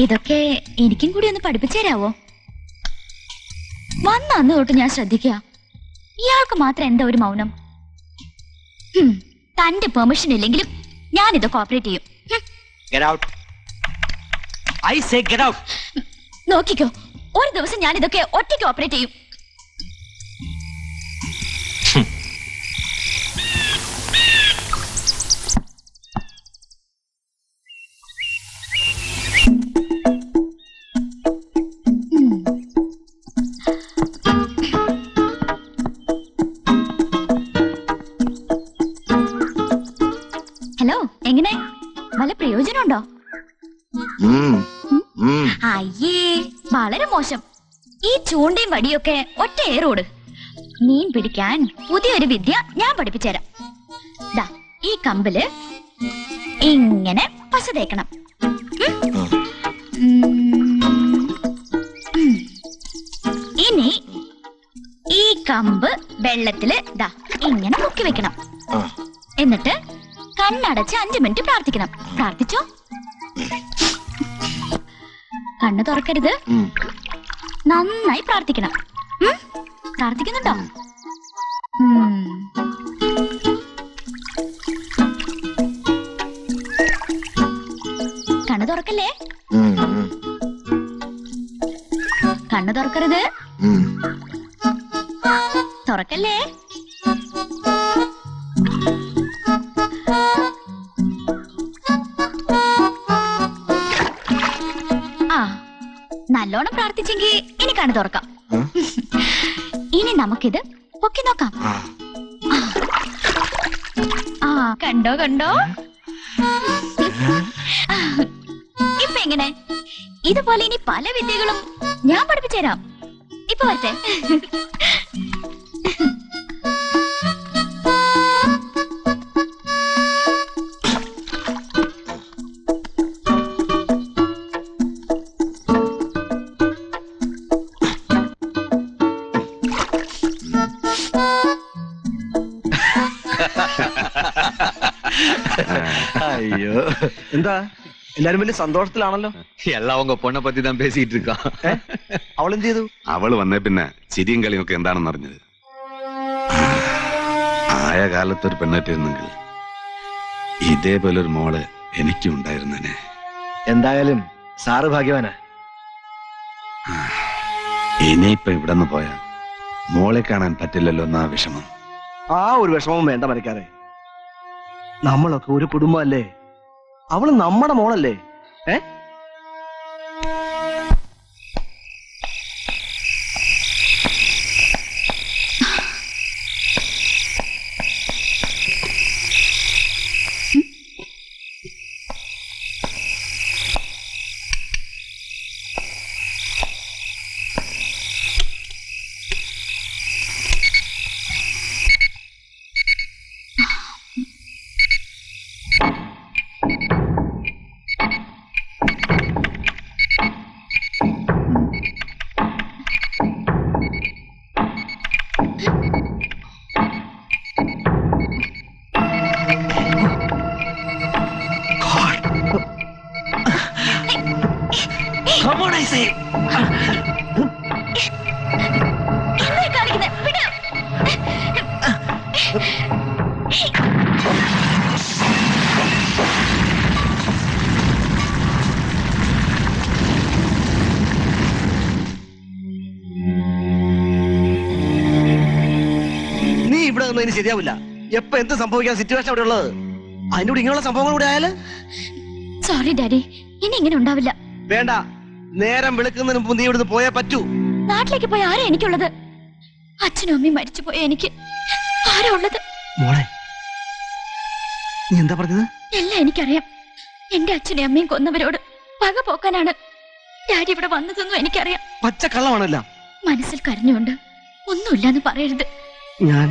ഇതൊക്കെ എനിക്കും കൂടി ഒന്ന് പഠിപ്പിച്ചു തരാവോ? വന്ന അന്ന് തൊട്ട് ഞാൻ ശ്രദ്ധിക്കുക, ഇയാൾക്ക് മാത്രം എന്താ ഒരു മൗനം? തന്റെ പെർമിഷൻ ഇല്ലെങ്കിലും ഞാൻ ഇതൊക്കെ ഓപ്പറേറ്റ് ചെയ്യും. നോക്കിക്കോ, ഒരു ദിവസം ഞാൻ ഇതൊക്കെ ഒറ്റയ്ക്ക് ഓപ്പറേറ്റ് ചെയ്യും. ഹലോ, എങ്ങനെ? വല്ല പ്രയോജനമുണ്ടോ? അയ്യേ, വളരെ മോശം. ഈ ചൂണ്ടയും വടിയൊക്കെ ഒറ്റ ഏറോട്. മീൻ പിടിക്കാൻ പുതിയൊരു വിദ്യ ഞാൻ പഠിപ്പിച്ചുതരാം. ദാ, ഈ കമ്പില് ഇങ്ങനെ പശ തേക്കണം. ഇനി ഈ കമ്പ് വെള്ളത്തില് ദാ ഇങ്ങനെ മുക്കി വെക്കണം. എന്നിട്ട് കണ്ണടച്ച് 5 മിനിറ്റ് പ്രാർത്ഥിക്കണം. പ്രാർത്ഥിച്ചോ? കണ്ണ് തുറക്കരുത്. നന്നായി പ്രാർത്ഥിക്കണം. പ്രാർത്ഥിക്കുന്നുണ്ടോ? കണ്ണ് തുറക്കല്ലേ? ആ, നല്ലോണം പ്രാർത്ഥിച്ചെങ്കിൽ ഇനി കണ്ണു തുറക്കാം. ഇനി നമുക്കിത് പൊക്കി നോക്കാം. ആ, കണ്ടോ കണ്ടോ? ഇപ്പൊ എങ്ങനെ? ഇതുപോലെ ഇനി പല വിദ്യകളും ഞാൻ പഠിപ്പിച്ചുതരാം. ഇപ്പൊ വരട്ടെ. അയ്യോ, എന്താ എല്ലാരും വലിയ സന്തോഷത്തിലാണല്ലോ. എല്ലാം ഉங்க പൊണ്ണെ പറ്റി താൻ പേസിട്ട് ഇരിക്കാ. അവൾ എന്ത് ചെയ്തു? അവള് വന്നേ പിന്നെ ചിരിയും കളിയും ഒക്കെ എന്താണെന്ന് അറിഞ്ഞത്. ആയ കാലത്തൊരു പെണ്ണറ്റിരുന്നെങ്കിൽ ഇതേപോലെ ഒരു മോള് എനിക്കും ഉണ്ടായിരുന്നേനെ. എന്തായാലും സാറ് ഭാഗ്യവാനാ. ഇനിയിപ്പൊ ഇവിടെ നിന്ന് പോയാ മോളെ കാണാൻ പറ്റില്ലല്ലോ എന്നാ വിഷമം. ആ ഒരു വിഷമവും വേണ്ട മരക്കാരെ. നമ്മളൊക്കെ ഒരു കുടുംബമല്ലേ. അവള് നമ്മുടെ മോളല്ലേ. നീ ഇവിടെ നിന്ന് ഇനി ശരിയാവില്ല. എപ്പോ എന്ത് സംഭവിക്കാൻ സിറ്റുവേഷൻ അവിടെ ഉള്ളത്. അതിന്റെ കൂടെ ഇങ്ങനെയുള്ള സംഭവങ്ങൾ കൂടെ ആയാല്. സോറി ഡാഡി, ഇനി ഇങ്ങനെ ഉണ്ടാവില്ല. വേണ്ട, നേരം വെളുക്കുന്നതിന് മുമ്പ് നീ ഇവിടുന്ന് പോയേ പറ്റൂ. നാട്ടിലേക്ക് പോയ ആരാ എനിക്കുള്ളത്? അച്ഛനും അമ്മയും മരിച്ചു പോയ എനിക്ക് ആരാ ഉള്ളത്? മോളെ, നീ എന്താ പറഞ്ഞത്? എല്ലാം എനിക്കറിയാം. എന്റെ അച്ഛനും അമ്മയും കൊന്നവരോട് പക പോക്കാനാണ് ഡാഡി ഇവിടെ വന്നതെന്നും എനിക്കറിയാം. പച്ചക്കള്ളമാണല്ല. മനസ്സിൽ കരഞ്ഞുകൊണ്ട് ഒന്നുമില്ലാന്ന് പറയരുത്. ഞാൻ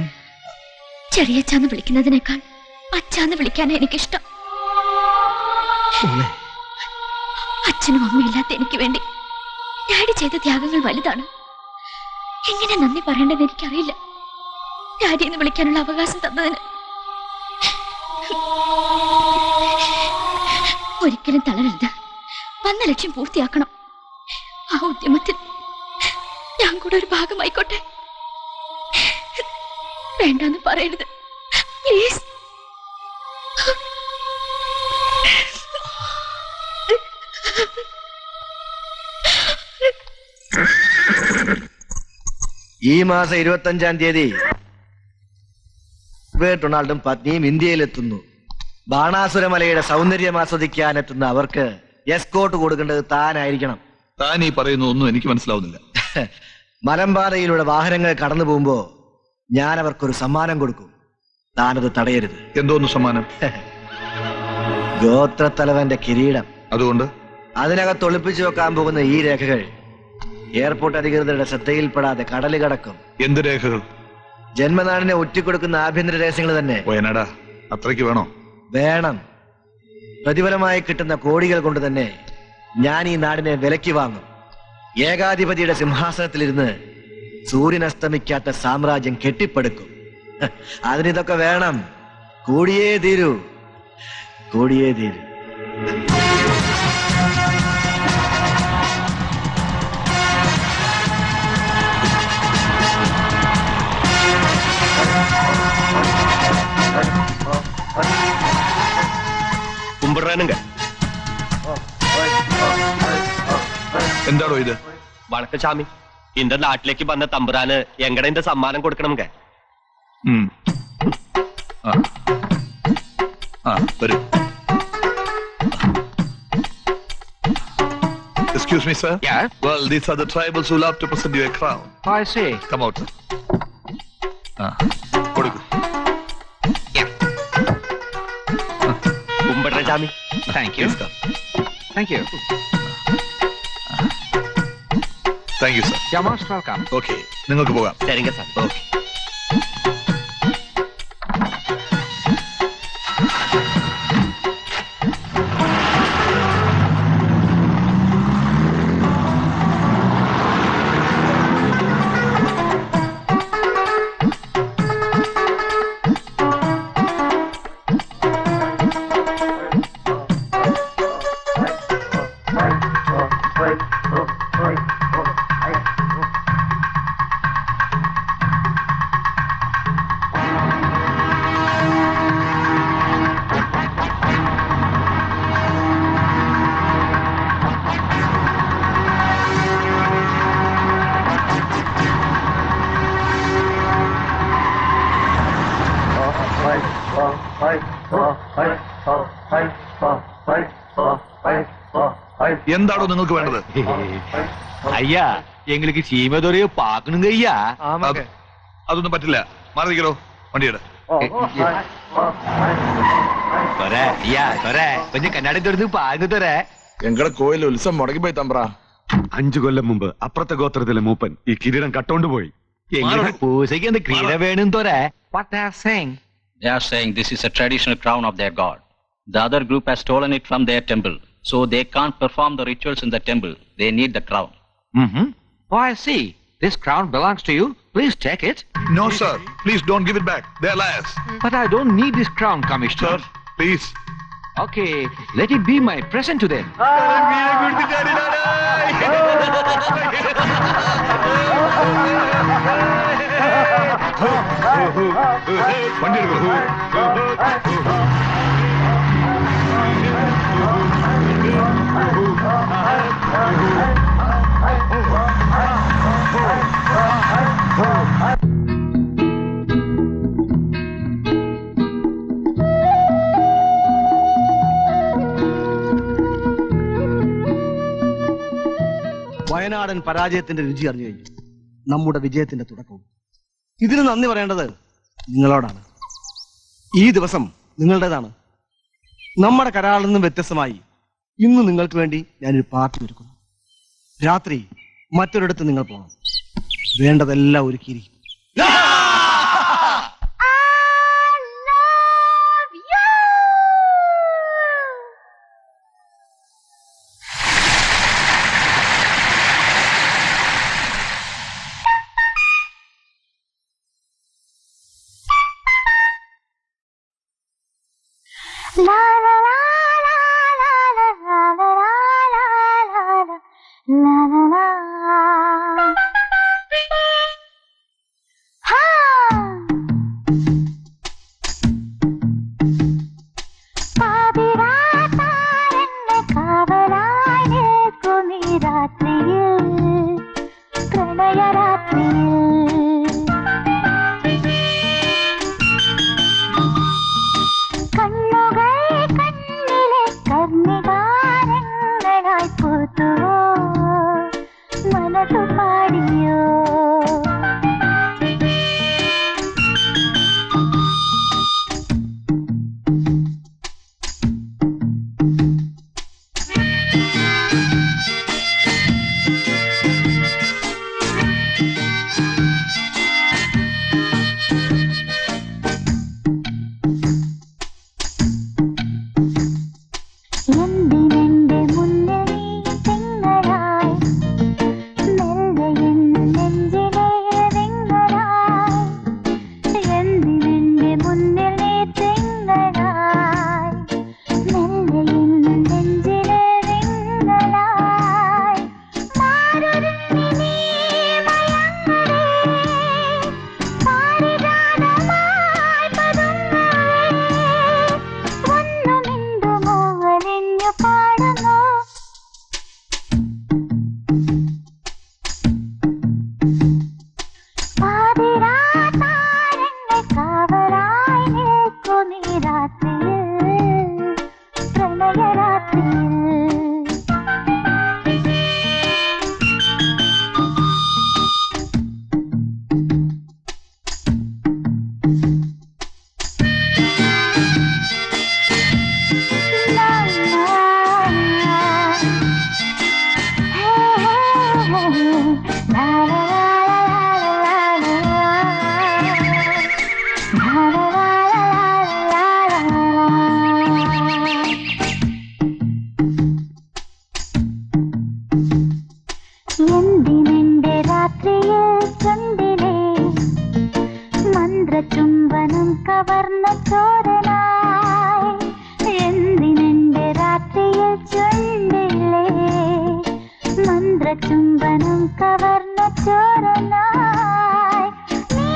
ചെറിയച്ചാന്ന് വിളിക്കുന്നതിനേക്കാൾ അച്ഛാന്ന് വിളിക്കാനാ എനിക്കിഷ്ടം. അച്ഛനും അമ്മയില്ലാത്ത എനിക്ക് വേണ്ടി ഡാഡി ചെയ്ത ത്യാഗങ്ങൾ വലുതാണ്. എങ്ങനെ നന്ദി പറയേണ്ടത് എനിക്കറിയില്ല. ഡാഡി എന്ന് വിളിക്കാനുള്ള അവകാശം തന്നതിന്. ഒരിക്കലും തളരരുത്. വന്ന ലക്ഷ്യം പൂർത്തിയാക്കണം. ആ ഉദ്യമത്തിൽ ഞാൻ കൂടെ ഒരു ഭാഗമായിക്കോട്ടെ. വേണ്ടെന്ന് പറയരുത് പ്ലീസ്. ഈ മാസം 25-ാം തീയതി ഡൊണാൾഡും പത്നിയും ഇന്ത്യയിലെത്തുന്നു. ബാണാസുരമലയുടെ സൗന്ദര്യം ആസ്വദിക്കാനെത്തുന്ന അവർക്ക് എസ്കോട്ട് കൊടുക്കേണ്ടത് താനായിരിക്കണം. താൻ ഈ പറയുന്നതൊന്നും എനിക്ക് മനസ്സിലാവുന്നില്ല. മലമ്പാതയിലൂടെ വാഹനങ്ങൾ കടന്നു പോകുമ്പോ ഞാൻ അവർക്കൊരു സമ്മാനം കൊടുക്കും. താനത് തടയരുത്. എന്തോന്ന് സമ്മാനം? ഗോത്രത്തലവന്റെ കിരീടം. അതുകൊണ്ട് അതിനകത്ത് ഒളിപ്പിച്ചു വെക്കാൻ പോകുന്ന ഈ രേഖകൾ എയർപോർട്ട് അധികൃതരുടെ ശ്രദ്ധയിൽപ്പെടാതെ കടല് കടക്കും. എന്ത് രേഖകൾ? ജന്മനാടിനെ ഒറ്റിക്കൊടുക്കുന്ന ആഭ്യന്തര രഹസ്യങ്ങൾ തന്നെ. വയനാടാ, അത്രയ്ക്ക് വേണോ? വേണം. പ്രതിഫലമായി കിട്ടുന്ന കോടികൾ കൊണ്ട് തന്നെ ഞാൻ ഈ നാടിനെ വിലയ്ക്ക് വാങ്ങും. ഏകാധിപതിയുടെ സിംഹാസനത്തിലിരുന്ന് സൂര്യൻ അസ്തമിക്കാത്ത സാമ്രാജ്യം കെട്ടിപ്പടുക്കും. അതിനിതൊക്കെ വേണം. കൂടിയേ തീരൂ, കൂടിയേ തീരൂ. கும்பிடுறானுங்க. എന്താണോ ഇത്? വണക്കം സ്വാമി, இந்த നാട്ടിലേക്ക് വന്ന തമ്പുരാന് എങ്ങടെ സമ്മാനം കൊടുക്കണമുങ്ക. വരൂ. Excuse me, sir. Yeah. Well, these are the tribals who love to present you a crown. Oh, I see. Come out, sir. കൊടുക്കൂ. കുമ്പിടരാമി. Thank you. Please come. Thank you. Thank you, sir. You're most welcome. Okay. നിങ്ങൾക്ക് പോകാം. சரிங்க sir. Okay. എന്താണോ നിങ്ങൾക്ക് വേണ്ടത്? ஐயா எங்களுக்கு சீமதுரைய பாக்கணுங்க ஐயா. അതൊന്നും പറ്റില്ല. മാറിയിരിക്കണോ വണ്ടിയുടെ. துரை ஐயா துரை கொஞ்சம் கண்ணாடி തുറന്ന് പാങ്ങ് തുரை. എങ്കടെ കോയിൽ ഉത്സവം മുടങ്ങി പോയി തമ്പ്ര. 5 കൊല്ലം മുമ്പ് അപ്പുറത്തെ ഗോത്രത്തിലെ മൂപ്പൻ ഈ കിരീടം കട്ടോണ്ട് പോയി. எங்களுக்கு பூசைக்கு அந்த கிரீட வேணும் துரை. What they are saying? They are saying this is a traditional crown of their god. The other group has stolen it from their temple, so they can't perform the rituals in the temple. They need the crown. Oh, I see. This crown belongs to you. Please take it. No, sir. Please don't give it back. They are liars. But I don't need this crown, Commissioner. Sir, please. Okay, let it be my present to them. വണ്ടി എടുക്കൂ. വയനാടൻ പരാജയത്തിന്റെ രുചി അറിഞ്ഞു കഴിഞ്ഞു. നമ്മുടെ വിജയത്തിന്റെ തുടക്കവും. ഇതിന് നന്ദി പറയേണ്ടത് നിങ്ങളോടാണ്. ഈ ദിവസം നിങ്ങളുടേതാണ്. നമ്മുടെ കരാറിൽ നിന്നും വ്യത്യസ്തമായി ഇന്ന് നിങ്ങൾക്ക് വേണ്ടി ഞാനൊരു പാർട്ടി ഒരുക്കുന്നു. രാത്രി മറ്റൊരിടത്ത് നിങ്ങൾ പോകണം. വേണ്ടതെല്ലാം ഒരുക്കിയിരിക്കും. La la la la la la la la la la la la. Ha. പാതിരാത്താരെന്നെ കാവലായി നിൽക്കും ഈ രാത്രിയിൽ, പ്രണയരാത്രിയിൽ. കണ്ണുകൾ ചുംബനം കവർന്ന ചോരനായി എന്തിനെന്റെ രാത്രിയിൽ ചുണ്ടില്ലേ മന്ത്രചുംബനം കവർന്ന ചോരനായി നീ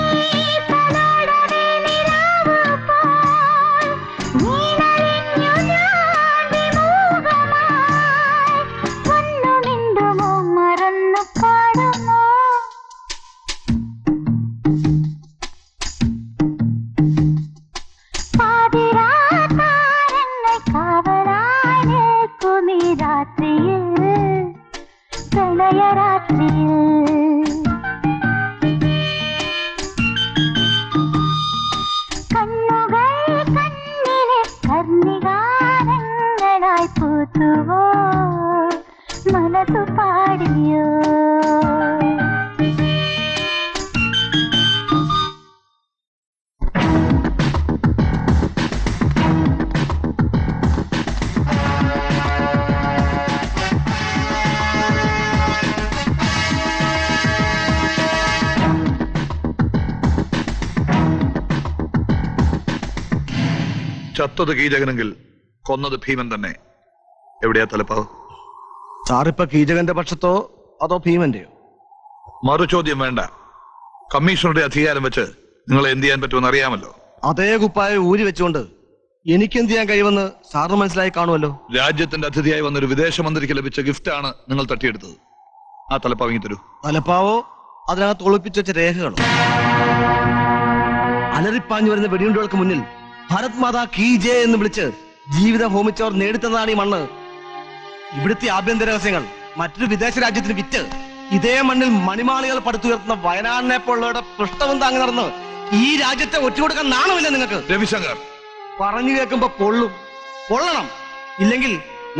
തലോടവേ നിലാവ് പോൽ നീനലിഞ്ഞു ഞാൻ വിമൂകമായി ഒന്നു മിണ്ടുമോ മറന്നു പാടുമോ പാതിരാതാരങ്ങൾ കാവലായി നിൽക്കുമീ രാത്രിയിൽ പ്രണയരാത്രിയിൽ കണ്ണുകൾ കണ്ണിലെ കർണികാരങ്ങളായി പൂത്തുവോ മനസ്സു പാടിയോ ചത്തത് കീചകനെങ്കിൽ കൊന്നത് ഭീമൻ തന്നെ. എവിടെയാ തലപ്പാവ്? സാറിപ്പ കീചകന്റെ പക്ഷത്തോ അതോ ഭീമന്റെയോ? മറുചോദ്യം വേണ്ട. കമ്മീഷണറുടെ അധികാരം വെച്ച് നിങ്ങളെ എന്ത് ചെയ്യാൻ പറ്റുമെന്ന് അറിയാമല്ലോ. അതേ കുപ്പായ ഊരി വെച്ചുകൊണ്ട് എനിക്കെന്ത് ചെയ്യാൻ കഴിയുമെന്ന് സാറിന് മനസ്സിലായി കാണുമല്ലോ. രാജ്യത്തിന്റെ അതിഥിയായി വന്നൊരു വിദേശ മന്ത്രിക്ക് ലഭിച്ച ഗിഫ്റ്റാണ് നിങ്ങൾ തട്ടിയെടുത്തത്. ആ തലപ്പാവ് ഇങ്ങ് തരൂ. തലപ്പാവോ അതിനകത്ത് ഒളിപ്പിച്ചു വെച്ച രേഖകളോ? അലറിപ്പാഞ്ഞു വരുന്ന വെടിയുണ്ടുകൾക്ക് മുന്നിൽ ഭാരത് മാതാ കീ ജയ് എന്ന് വിളിച്ച് ജീവിതം ഹോമിച്ചവർ നേടിത്തന്നതാണ് ഈ മണ്ണ്. ഇവിടുത്തെ ആഭ്യന്തര രഹസ്യങ്ങൾ മറ്റൊരു വിദേശ രാജ്യത്തിന് വിറ്റ് ഇതേ മണ്ണിൽ മണിമാളികൾ പടുത്തുയർത്തുന്ന വയനാടിനെ പോലുള്ളവരുടെ പൃഷ്ഠവും താങ്ങി നടന്ന് ഈ രാജ്യത്തെ ഒറ്റുകൊടുക്കാൻ നാണമില്ല നിങ്ങൾക്ക്. രവിശങ്കർ പറഞ്ഞു കേൾക്കുമ്പോ പൊള്ളണം. ഇല്ലെങ്കിൽ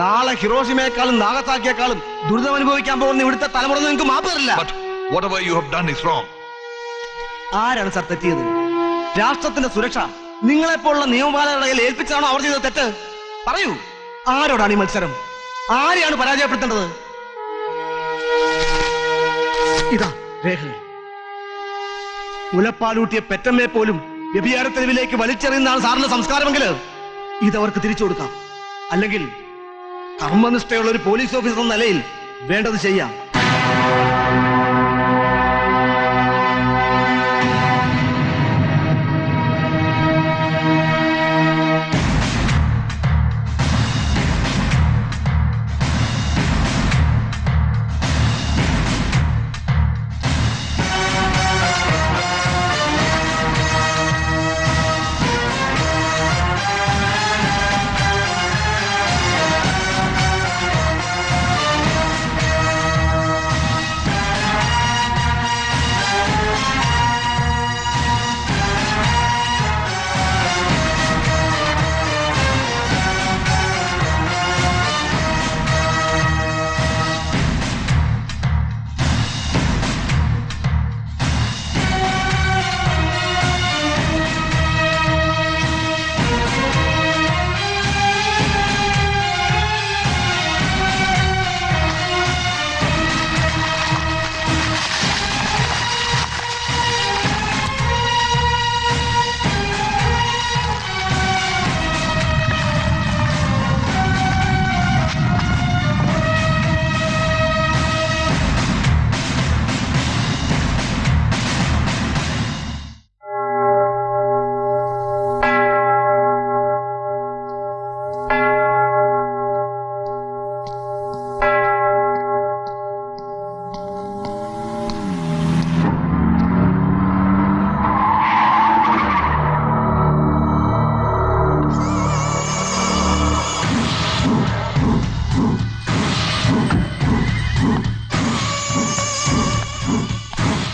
നാളെ ഹിരോഷിമയെക്കാളും നാഗസാക്കിയേക്കാളും ദുരിതം അനുഭവിക്കാൻ പോകുന്ന ഇവിടുത്തെ തലമുറ നിങ്ങൾക്ക് മാപ്പ് തരില്ല. ആരാണ് സർ തെറ്റിയത്? രാഷ്ട്രത്തിന്റെ സുരക്ഷ നിങ്ങളെപ്പോലുള്ള നിയമപാലകരുടെ കയ്യിൽ ഏൽപ്പിച്ചാണോ അവർ ചെയ്തത് തെറ്റ്? പറയൂ, ആരോടാണ് ഈ മത്സരം? ആരെയാണ് പരാജയപ്പെടുത്തേണ്ടത്? ഇതാ രേഖകൾ. മുലപ്പാലൂട്ടിയ പെറ്റമ്മയെ പോലും വ്യഭിചാര തെരുവിലേക്ക് വലിച്ചെറിയുന്നതാണ് സാറിന്റെ സംസ്കാരമെങ്കിൽ ഇതവർക്ക് തിരിച്ചു കൊടുക്കാം. അല്ലെങ്കിൽ കർമ്മനിഷ്ഠയുള്ള ഒരു പോലീസ് ഓഫീസർ എന്ന നിലയിൽ വേണ്ടത് ചെയ്യാം.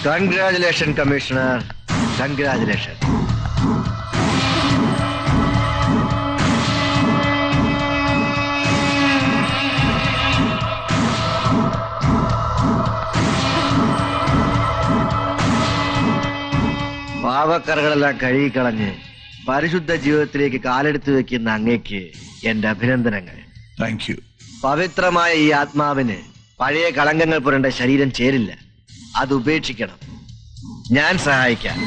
Congratulations, Commissioner. Congratulations. പാവക്കറകളെല്ലാം കഴുകിക്കളഞ്ഞ് പരിശുദ്ധ ജീവിതത്തിലേക്ക് കാലെടുത്ത് വെക്കുന്ന അങ്ങേക്ക് എന്റെ അഭിനന്ദനങ്ങൾ. Thank you. പവിത്രമായ ഈ ആത്മാവിന് പഴയ കളങ്കങ്ങൾ പുരണ്ട ശരീരം ചേരില്ല. അത് ഉപേക്ഷിക്കണം. ഞാൻ സഹായിക്കാം.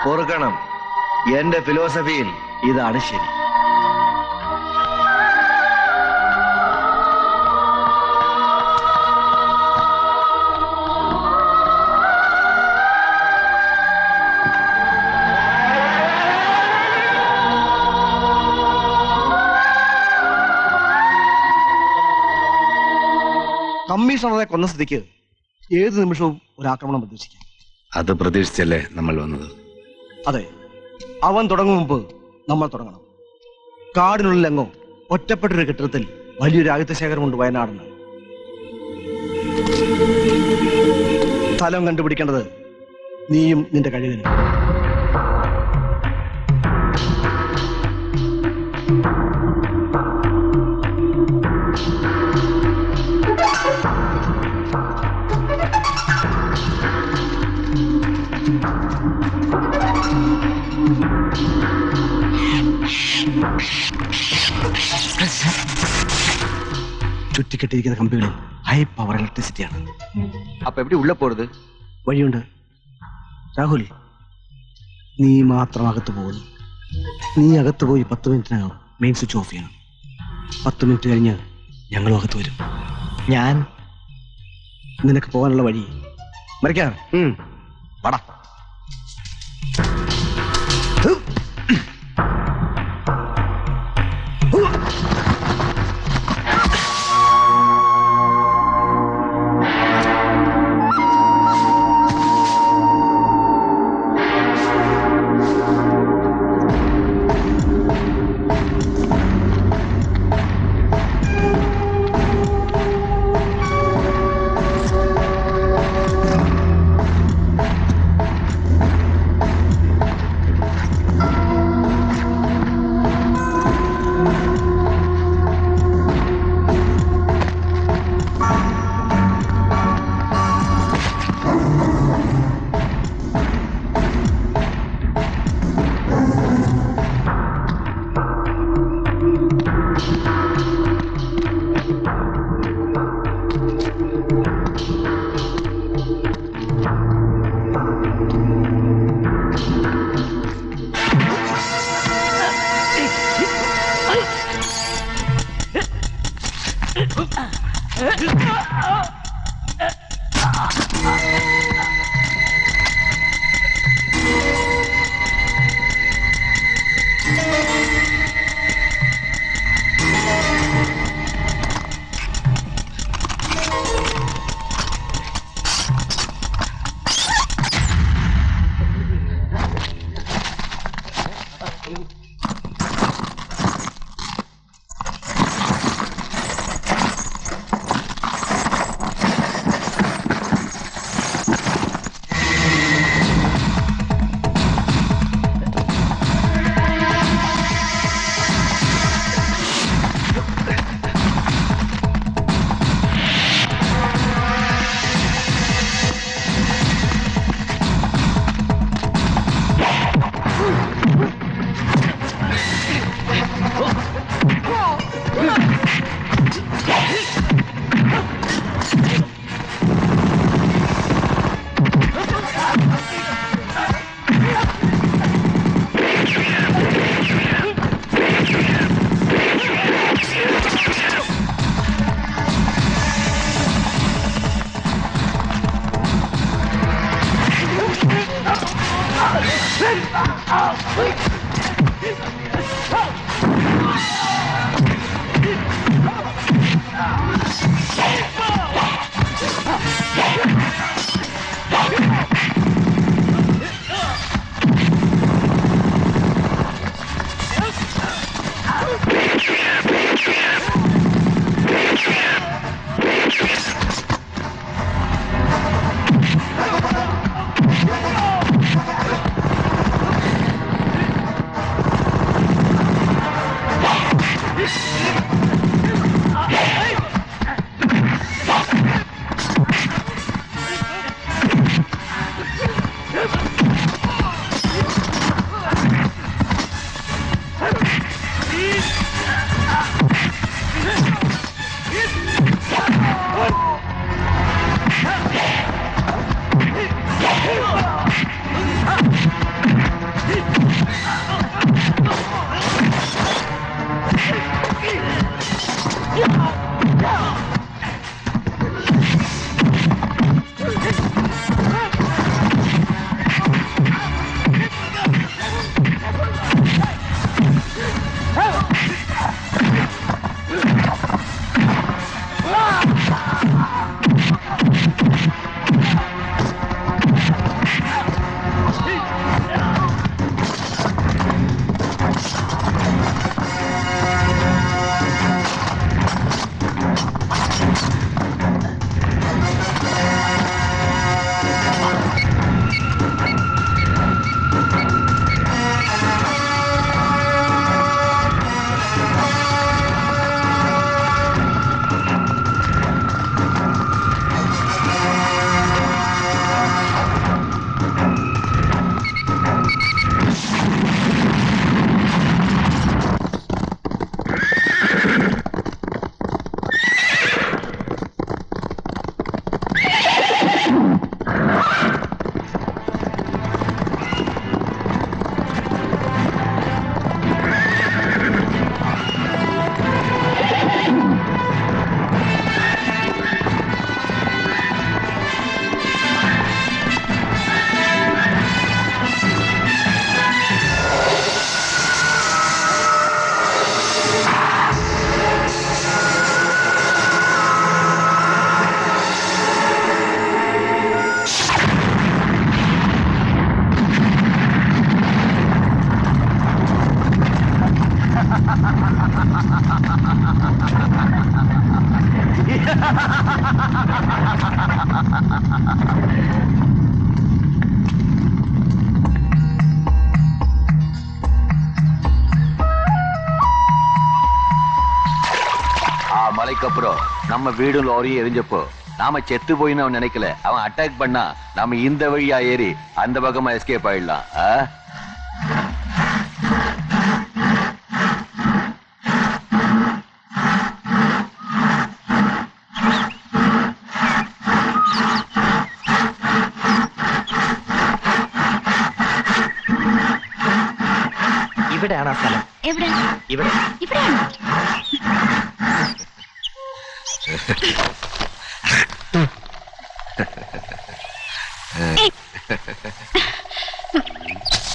പൊറുക്കണം. എന്റെ ഫിലോസഫിയിൽ ഇതാണ് ശരി. കമ്മീഷണറെ കൊന്ന സ്ഥിതിക്ക് ഏത് നിമിഷവും ഒരു ആക്രമണം പ്രതീക്ഷിക്കാം. അത് പ്രതീക്ഷിച്ചല്ലേ നമ്മൾ വന്നത്? അതെ, അവൻ തുടങ്ങും മുമ്പ് നമ്മൾ തുടങ്ങണം. കാടിനുള്ളിലെങ്ങോ ഒറ്റപ്പെട്ടൊരു കെട്ടിടത്തിൽ വലിയൊരു ആയുധശേഖരമുണ്ട് വയനാടിന്. സ്ഥലം കണ്ടുപിടിക്കേണ്ടത് നീയും നിന്റെ കഴിവിനും. ചുറ്റിക്കെട്ടിയിരിക്കുന്ന കമ്പികളിൽ ഹൈ പവർ ഇലക്ട്രിസിറ്റിയാണ്. അപ്പൊ എവിടെ ഉള്ള പോறது? വഴിയുണ്ട്. രാഹുൽ, നീ മാത്രം അകത്ത് പോകുന്നു. നീ അകത്ത് പോയി 10 മിനിറ്റിനകം മെയിൻ സ്വിച്ച് ഓഫ് ചെയ്യണം. 10 മിനിറ്റ് കഴിഞ്ഞ് ഞങ്ങളും അകത്ത് വരും. നിനക്ക് പോകാനുള്ള വഴി മറിക്കാം. പടാ. நாளைக்கு அப்புறம் நம்ம வீடும் லாரியும் எரிஞ்சப்போ நாம செத்து போயின்னு அவன் நினைக்கல. அவன் அட்டாக் பண்ணா நாம இந்த வழியா ஏறி அந்த பக்கமா எஸ்கேப் ஆயிடலாம். ഇവിടെയാണ് ആ സ്ഥലം. എവിടെ? ഇവിടെ. ഇവിടെയാണോ?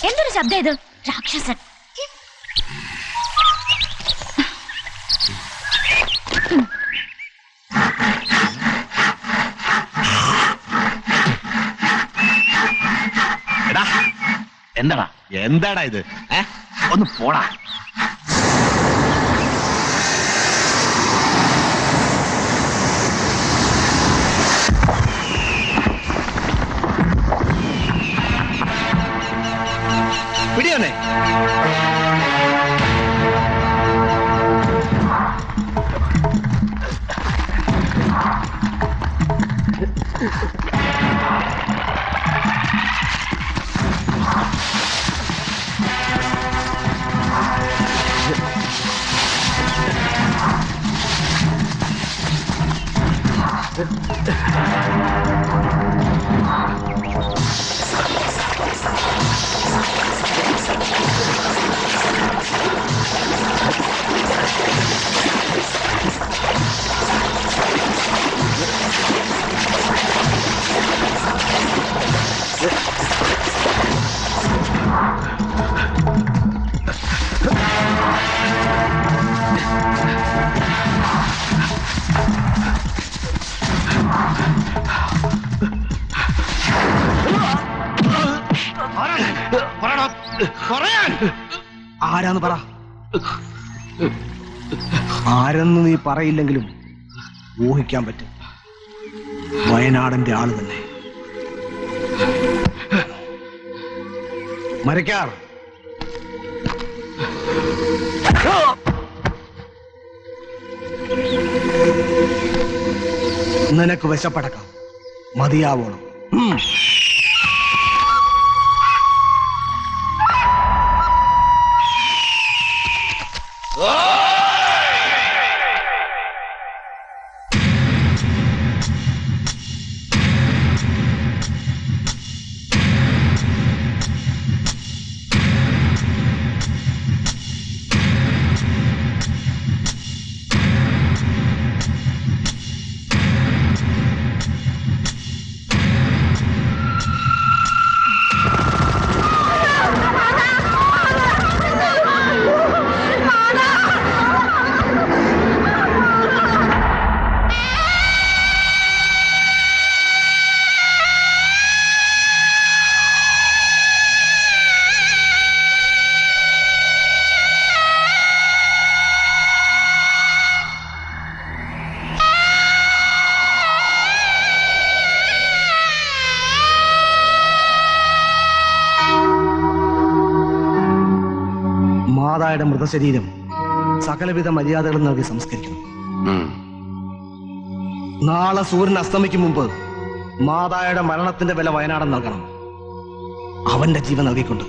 എന്തൊരു ശബ്ദം ഇത്? രാക്ഷസൻ. എന്താടാ എന്താടാ ഇത്? ഒന്ന് പോടാ. പിടിയാണേ. ആരാന്ന് പറ. ആരെന്ന് നീ പറയില്ലെങ്കിലും ഊഹിക്കാൻ പറ്റും. വയനാടന്റെ ആള് തന്നെ. മരക്കാർ, നിനക്ക് വിശപ്പടക്കാം. മതിയാവോളം. മാതായുടെ മൃതശരീരം സകലവിധ മര്യാദകളും നൽകി സംസ്കരിക്കണം. നാളെ സൂര്യൻ അസ്തമിക്കും മുമ്പ് മാതായുടെ മരണത്തിന്റെ വില വയനാടൻ നൽകണം. അവന്റെ ജീവൻ നൽകിക്കൊണ്ട്.